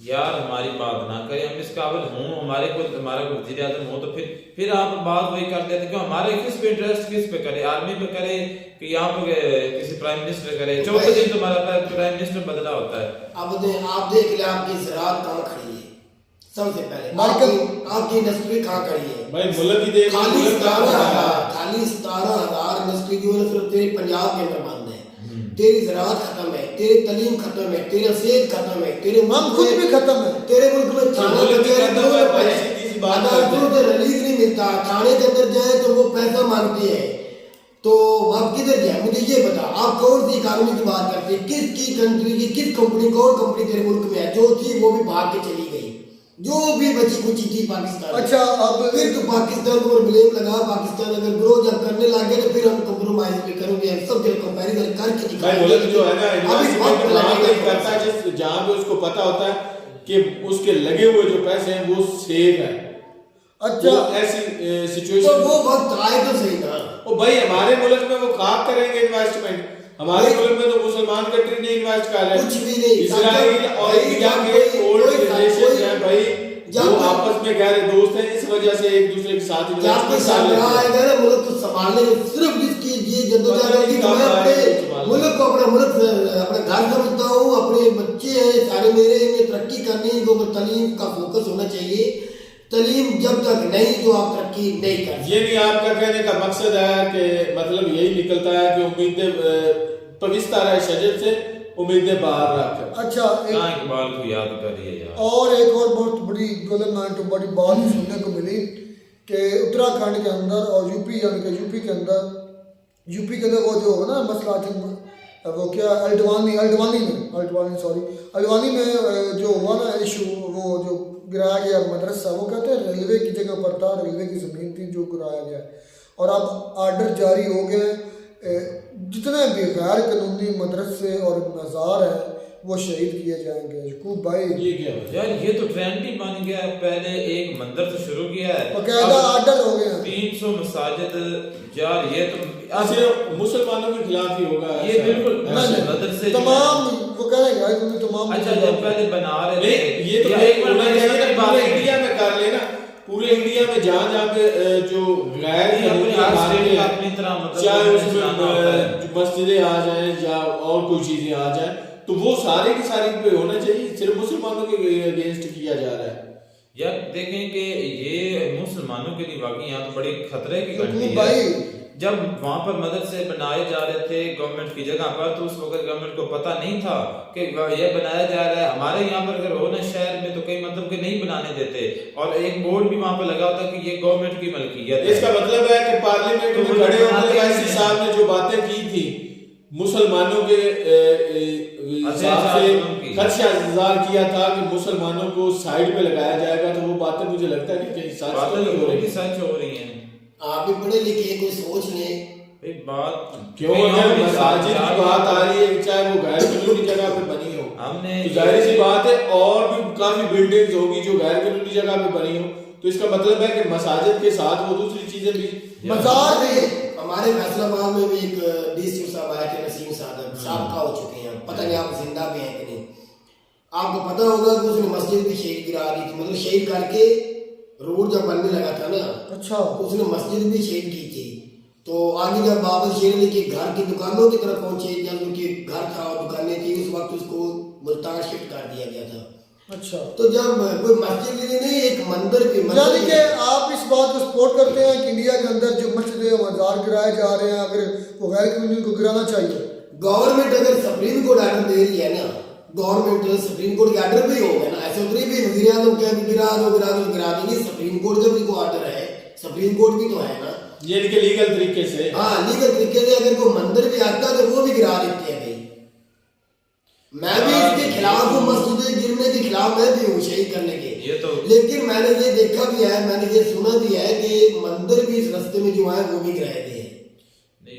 यार हमारी बात ना करें, हम इस काबिल हों, हमारे को हमारा वज़ीर आज़म हो, तो फिर आप बात वही कर देते क्यों? हमारे किस पे इंटरेस्ट किस पे करे, आर्मी पे करे कि यहाँ पे किसी प्राइम मिनिस्टर करे? चौथे दिन तुम्हारा प्राइम मिनिस्टर बदला होता है। अब आप देख ले आपकी ज़राअत कहाँ खड़ी है, सबसे पहले आपकी इंडस्ट्री कहाँ खड़ी है भाई? मुल्क ही देख, खाली 17,000 इंडस्ट्री की वजह से तेरे पंजाब के अंदर बंद है, तेरी ज़राअत खत्म है, तेरी तलीम खत्म है, तेरा सेहत खत्म है, तेरे हम खुद भी खत्म है। तेरे मुल्क में थाना अगर रिलीज नहीं मिलता, थाने के अंदर जाए तो वो पैसा मांगती है, तो आप किधर जाए? मुझे ये बता, आप कौन सी इकानमी की बात करते हैं? किस कंट्री की किस कंपनी, कौन कंपनी तेरे मुल्क में है? जो थी वो भी भाग के चली गई, जो भी बची कुछ थी पाकिस्तान। अच्छा, अब फिर तो पाकिस्तान को ब्लेम लगा, पाकिस्तान अगर ग्रो जब करने लगे तो फिर हम कंप्रोमाइज भी करेंगे, सब जगह कंपैरिजन करके भाई मुल्क जो है ना इन्वेस्टमेंट वहाँ पे करता है जिस जहाँ पे उसको पता होता है कि उसके लगे हुए जो पैसे हैं वो सेव है। अच्छा, ऐसी तो सिचुएशन वो वक्त आए तो सही ना। ओ भाई हमारे मुल्क में वो कहाँ करेंगे इन्वेस्टमेंट? हमारे मुल्क में तो मुसलमान कंट्री ने इन्वेस्ट कर रहे हैं, कुछ भी नहीं। इजराइल और इंडिया के ओल्ड रिलेशन है भाई, जो आपस में गहरे दोस्त हैं, इस वजह से एक दूसरे के साथ इन्वेस्टमेंट कर लेते हैं। आएगा ना मुल्क को संभालने में सिर्फ इसकी ये जद्दोजहद होगी कि मैं अपने मुल्क को अपना मुल्क अपना घर समझता हूँ, अपने बच्चे हैं सारे मेरे, इन्हें तरक्की करनी है, इनको तलीम का फोकस होना चाहिए। तलीम जब तक नहीं तो आप तरक्की नहीं कर सकते। ये नहीं आपका कहने का मकसद है कि मतलब यही निकलता है कि उम्मीदें पविस्ता रहे शजर से, उम्मीदें बाहर रख। अच्छा, इकबाल को याद करिए यार। और एक और बहुत बड़ी डेवलपमेंट, बड़ी बात सुनने को मिली कि उत्तराखंड के अंदर और यूपी यानी कि यूपी के अंदर वो जो होगा ना मसला, वो क्या अल्डवानी में जो हुआ ना इशू, वो जो गिराया गया मदरसा, वो कहते हैं रेलवे की जगह पर था, रेलवे की ज़मीन थी जो गिराया गया, और अब आर्डर जारी हो गए, जितने भी गैर कानूनी मदरसे और मज़ार हैं वो शहीद किए जाएंगे। यकूब भाई ये क्या यार, ये तो ट्रेंड ही बन गया है। पहले एक मंदिर से शुरू किया है, बकायदा आर्डर हो गए 300 मसाजिद। यार ये तो सिर्फ मुसलमानों के खिलाफ ही होगा, ये बिल्कुल मदरसे तमाम वो करेंगे तमाम। अच्छा, जब पहले बना रहे थे ये तो पूरे इंडिया में कर लेना, पूरे इंडिया में जहाँ पे जो गैर चाहे उसमें मस्जिदें आ जाए या और कोई चीजें आ जाए, तो वो सारे की सारी पे होना चाहिए। सिर्फ मुसलमानों के अगेंस्ट किया जा रहा है। यार देखें कि ये मुसलमानों के लिए वाकई यहाँ तो बड़ी खतरे की घंटी भाई है। जब वहाँ पर मदरसे बनाए जा रहे थे गवर्नमेंट की जगह पर, तो उस वक्त गवर्नमेंट को पता नहीं था कि ये बनाया जा रहा है। हमारे यहाँ पर अगर हो ना शहर में तो कई मतलब कि नहीं बनाने देते, और एक बोर्ड भी वहाँ पर लगा होता कि ये गवर्नमेंट की मलकियत है। इसका मतलब है कि पार्लियामेंट में खड़े होकर वैसी साहब ने जो बातें की थी मुसलमानों के खदशा इंतजार किया था कि मुसलमानों को साइड पे लगाया जाएगा, तो वो बातें मुझे लगता है कि कहीं सच तो नहीं हो रही, सच हो रही हैं। आप भी पढ़े लिखे कोई सोच ले एक बात क्यों अगर मसाजिद की बात आ रही है, चाहे वो गैर कानूनी जगह पे बनी हो, हमने तो जाहिर सी बात है और भी काफी बिल्डिंग्स होगी जो गैर कानूनी जगह पे बनी हो, तो इसका मतलब है कि मसाजिद के साथ वो दूसरी चीजें भी मजार भी हमारे फैसलाबाद में भी एक डीसी साहब आए थे, नसीम साहब का हो चुके हैं, पता नहीं आप जिंदा भी हैं कि नहीं। आपको पता होगा कि उसने मस्जिद भी शहीद गिरा दी थी, मतलब शहीद करके रोड जब बनने लगा था ना, अच्छा उसने मस्जिद भी शहीद की थी। तो आगे जब बाबर शेर अली के घर की दुकानों की तरफ पहुंचे, जब उनके घर था और दुकानें थी, उस वक्त उसको मुल्तान शिफ्ट कर दिया गया था। अच्छा, तो जब कोई मस्जिद ही नहीं, एक मंदिर भी यानी कि आप इस बात को सपोर्ट करते हैं कि इंडिया के अंदर जो मस्जिद मजार गिराए जा रहे हैं, अगर वो गैर कानूनी को गिराना चाहिए। गवर्नमेंट अगर सुप्रीम कोर्ट ऑर्डर दे रही है ना, गवर्नमेंट सुप्रीम कोर्ट के ऑर्डर भी होगा ना, ऐसे उतरी भी वजीर आजम क्या गिरा देंगे, सुप्रीम कोर्ट का भी कोई ऑर्डर है, सुप्रीम कोर्ट भी तो है ना, ये इनके लीगल तरीके से। हाँ लीगल तरीके से अगर कोई मंदिर भी आता है तो वो भी गिरा देते हैं भाई। मैं भी इसके खिलाफ हूँ, मस्जिद गिरने के खिलाफ मैं भी हूँ, शहीद करने के, ये तो लेकिन मैंने ये देखा भी है, मैंने ये सुना भी है कि मंदिर भी इस रास्ते में जो है वो भी गिराए गए हैं। नहीं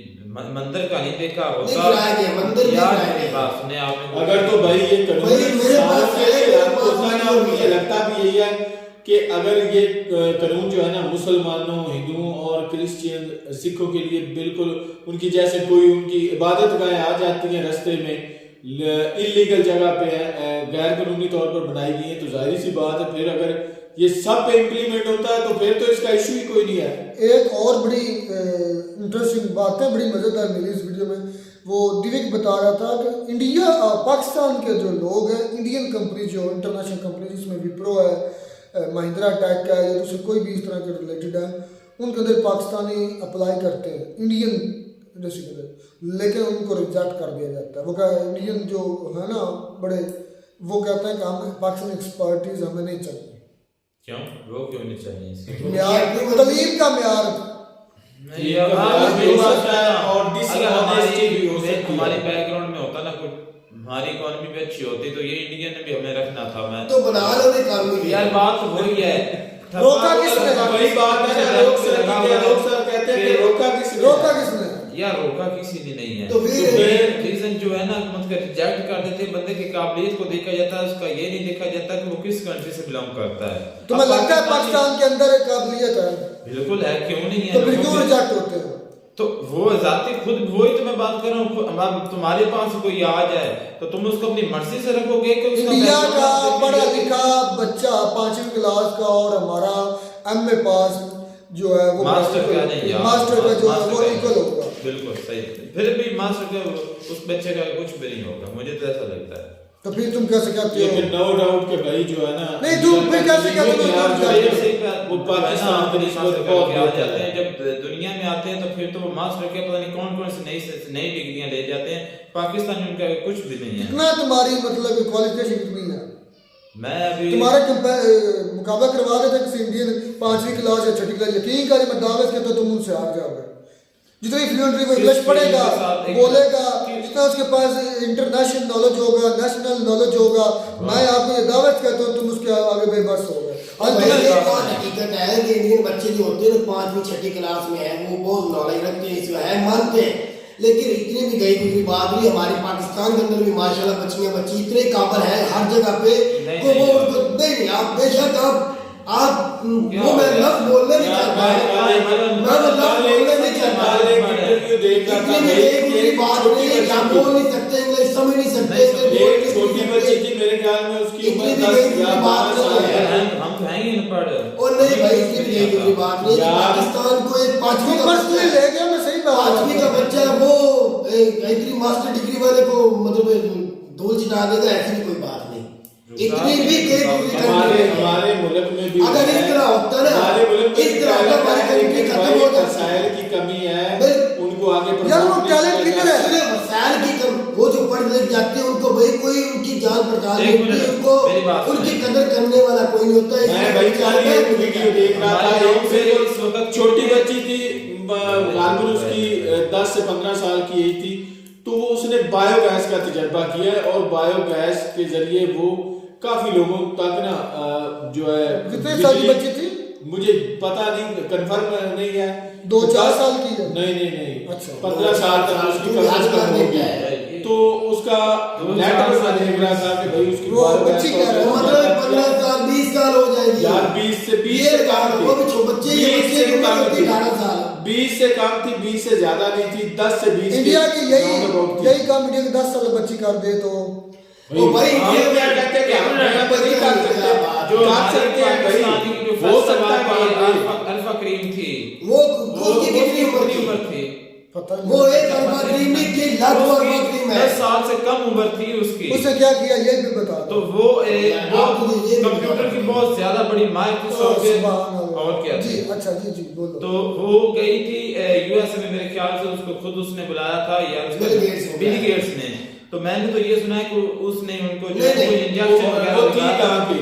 मंदिर का नहीं देखा होता, नहीं गिराए गए मंदिर भी यार गिराए मेरी गए। बात सुने आपने। अगर तो भाई ये भाई मेरे पास है, मुझे लगता भी यही है कि अगर ये कानून जो है ना मुसलमानों, हिंदुओं और क्रिश्चियन, सिखों के लिए बिल्कुल उनकी जैसे कोई उनकी इबादत गाहें आ जाती हैं रास्ते में, इलीगल जगह पे है, गैर कानूनी तौर पर बनाई गई है, तो जाहिर सी बात है फिर अगर ये सब पे इम्प्लीमेंट होता है तो फिर तो इसका इशू ही कोई नहीं है। एक और बड़ी इंटरेस्टिंग बात है, बड़ी मजेदार मिली इस वीडियो में, वो दिव्य बता रहा था कि इंडिया पाकिस्तान के जो लोग हैं, इंडियन कंपनी जो इंटरनेशनल कंपनी जिसमें विप्रो है, महिंद्रा टेक का है, या दूसरे कोई भी इस तरह के रिलेटेड है, उनके अंदर पाकिस्तानी अप्लाई करते हैं इंडियन इंडस्ट्री के अंदर, लेकिन उनको रिजेक्ट कर दिया जाता है। वो क्या इंडियन जो है ना बड़े, वो कहते हैं कि हम पाकिस्तानी एक्सपर्टीज हमें नहीं चाहिए। क्यों वो क्यों नहीं चाहिए इसके? म्यार, तलीम का म्यार हमारी बैकग्राउंड में होता ना कोई, हमारी इकोनॉमी भी अच्छी होती तो ये इंडियन ने भी हमें रखना था। मैं तो बना लो कानून यार बात वही है, रोका किसने? वही बात है ना, लोग सर कहते हैं कि रोका किसने? यार रोका किसी ने नहीं है। तो फिर रीजन जो है ना मतलब रिजेक्ट कर देते हैं, बंदे की काबिलियत को देखा जाता है, उसका ये नहीं देखा जाता कि वो किस कंट्री से बिलोंग करता है। तुम्हें लगता है पाकिस्तान के अंदर एक काबिलियत है? बिल्कुल है, क्यों नहीं है? तो फिर क्यों रिजेक्ट होते हैं? तो वो जाती खुद वही तो मैं बात कर रहा हूँ, तुम्हारे पास कोई आ जाए तो तुम उसको अपनी मर्जी से रखोगे कि उसका इंडिया का पढ़ा लिखा बच्चा 5वीं क्लास का और हमारा एमए पास जो है वो मास्टर का नहीं यार, मास्टर का जो है वो इक्वल होगा। बिल्कुल सही, फिर भी मास्टर का उस बच्चे का कुछ भी नहीं होगा, मुझे तो ऐसा लगता है। तो फिर तुम कैसे कहते हो? नो डाउट के भाई जो है ना, नहीं तुम फिर कैसे कहते हो? वो पाकिस्तान के आ जाते हैं, जब दुनिया में आते हैं तो फिर तो वो मास्टर के पता नहीं कौन कौन से नई डिग्रियां ले जाते हैं। पाकिस्तान में उनका कुछ भी नहीं है। कितना तुम्हारी मतलब क्वालिफिकेशन कितनी है? मैं अभी तुम्हारा मुकाबला करवा रहे थे किसी इंडियन 5वीं क्लास या 6ठी क्लास, यकीन कर मैं दावे के तो तुम उनसे हार जाओगे। जितनी फ्लुएंटली वो इंग्लिश पढ़ेगा बोलेगा, जितना उसके पास इंटरनेशनल नॉलेज होगा, नेशनल नॉलेज होगा, मैं आपको ये दावत कहता हूँ तुम उसके आगे बेबस हो गए। हकीकत है कि इंडियन बच्चे जो होते हैं 5वीं 6ठी क्लास में है, वो बहुत नॉलेज रखते हैं, इसमें है मानते हैं, लेकिन इतनी भी गई गुजरी बात नहीं। हमारे पाकिस्तान के अंदर भी माशाल्लाह बच्चियां बच्ची इतने काबिल है हर जगह पे, तो वो नहीं आप बेशक आप वो मैं लफ्ज बोलने नहीं चाहता, मैं लफ्ज बोलने नहीं चाहता, इतनी भी गई गुजरी बात नहीं है, आप बोल नहीं सकते, इंग्लिश समझ नहीं सकते, छोटी बच्ची थी मेरे ख्याल में उसकी इतनी भी गई गुजरी बात नहीं है। हम हैं ही अनपढ़ और नहीं भाई इतनी भी गई गुजरी बात नहीं है। पाकिस्तान को एक 5वीं का पर्सनली ले गया, मैं सही बात 5वीं का बच्चा वो इतनी मास्टर डिग्री वाले को मतलब धूल छिटा देगा, ऐसी भी कोई बात नहीं। इतनी भी हमारे मुल्क में भी अगर इस तरह होता ना, हमारे मुल्क में इस तरह होता हमारी कंट्री खत्म हो जाती। वसाइल की कमी है, उनको आगे यार वो टैलेंट किधर है? सिर्फ वसाइल की कम, वो जो पढ़ लिख जाते हैं उनको भाई कोई उनकी जान पड़ताल नहीं होती, उनको उनकी कदर करने वाला कोई नहीं होता। मैं भाई कल एक वीडियो देख रहा था, एक से इस वक्त छोटी बच्ची थी, गालमन उसकी 10 से 15 साल की एज थी, तो वो उसने बायोगैस का तजर्बा किया और बायोगैस के जरिए वो काफी लोगों तक ना जो है, कितने साल की बच्ची थी? मुझे पता नहीं, कंफर्म नहीं है, 2-4 साल की है? नहीं, अच्छा 15 साल तक उसकी कम से कम होगी। तो उसका नेट पर मैं देख रहा था कि भाई उसकी वो बच्ची कह रहा है, मतलब 15 साल 20 साल हो जाएगी यार 20 से ये कम वो भी बच्चे ही 20 बच्चे से की उम्र कम होती थी। 18 साल 20 से कम थी, 20 से ज्यादा नहीं थी, 10 से 20 इंडिया की यही roundabout थी। यही काम इंडिया की 10 साल बच्ची कर दे तो ओ भाई ये क्या कहते हैं कि हम नहीं कर सकते, जो कर सकते हैं भाई, पाकिस्तानी की जो हो सकता है फैसलाबाद कि की अल्फा क्रीम थी, वो उसकी कितनी उम्र कितनी थी उम्र थी? पता वो एक अरबा क्रीम नहीं थी, लाखों अरबा क्रीम है 10 साल से कम उम्र थी उसकी। उसने क्या किया ये भी बता तो दो। वो वो आप मुझे ये कंप्यूटर की बहुत ज्यादा बड़ी माहिर थी, सॉफ्टवेयर और क्या जी थी। अच्छा जी बोलो। तो वो गई थी यूएसए में, मेरे ख्याल से उसको खुद उसने बुलाया था या बिल गेट्स ने। तो मैंने तो ये सुना है कि उसने उनको जो है कोई इंजेक्शन वगैरह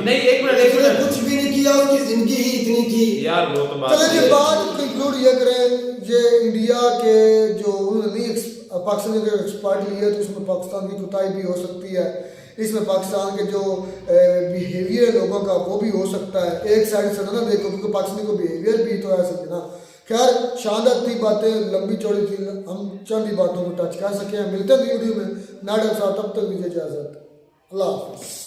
नहीं, एक मिनट कुछ भी नहीं किया, उसकी जिंदगी ही इतनी थी यार, वो तो बात चलो ये है। बात कंक्लूड ये करें, ये इंडिया के जो उन्होंने पाकिस्तान ने अगर एक्सपर्ट लिया तो इसमें पाकिस्तान की कोताही भी हो सकती है, इसमें पाकिस्तान के जो बिहेवियर लोगों का वो भी हो सकता है। एक साइड से ना देखो, क्योंकि पाकिस्तानी को बिहेवियर भी तो ऐसे है ना। खैर शानदार थी बातें, लंबी चौड़ी थी, हम चंद ही बातों को टच कर सके हैं। मिलते हैं वीडियो में नाडा साहब, तब तक दीजिए इजाजत, अल्लाह हाफ़िज़।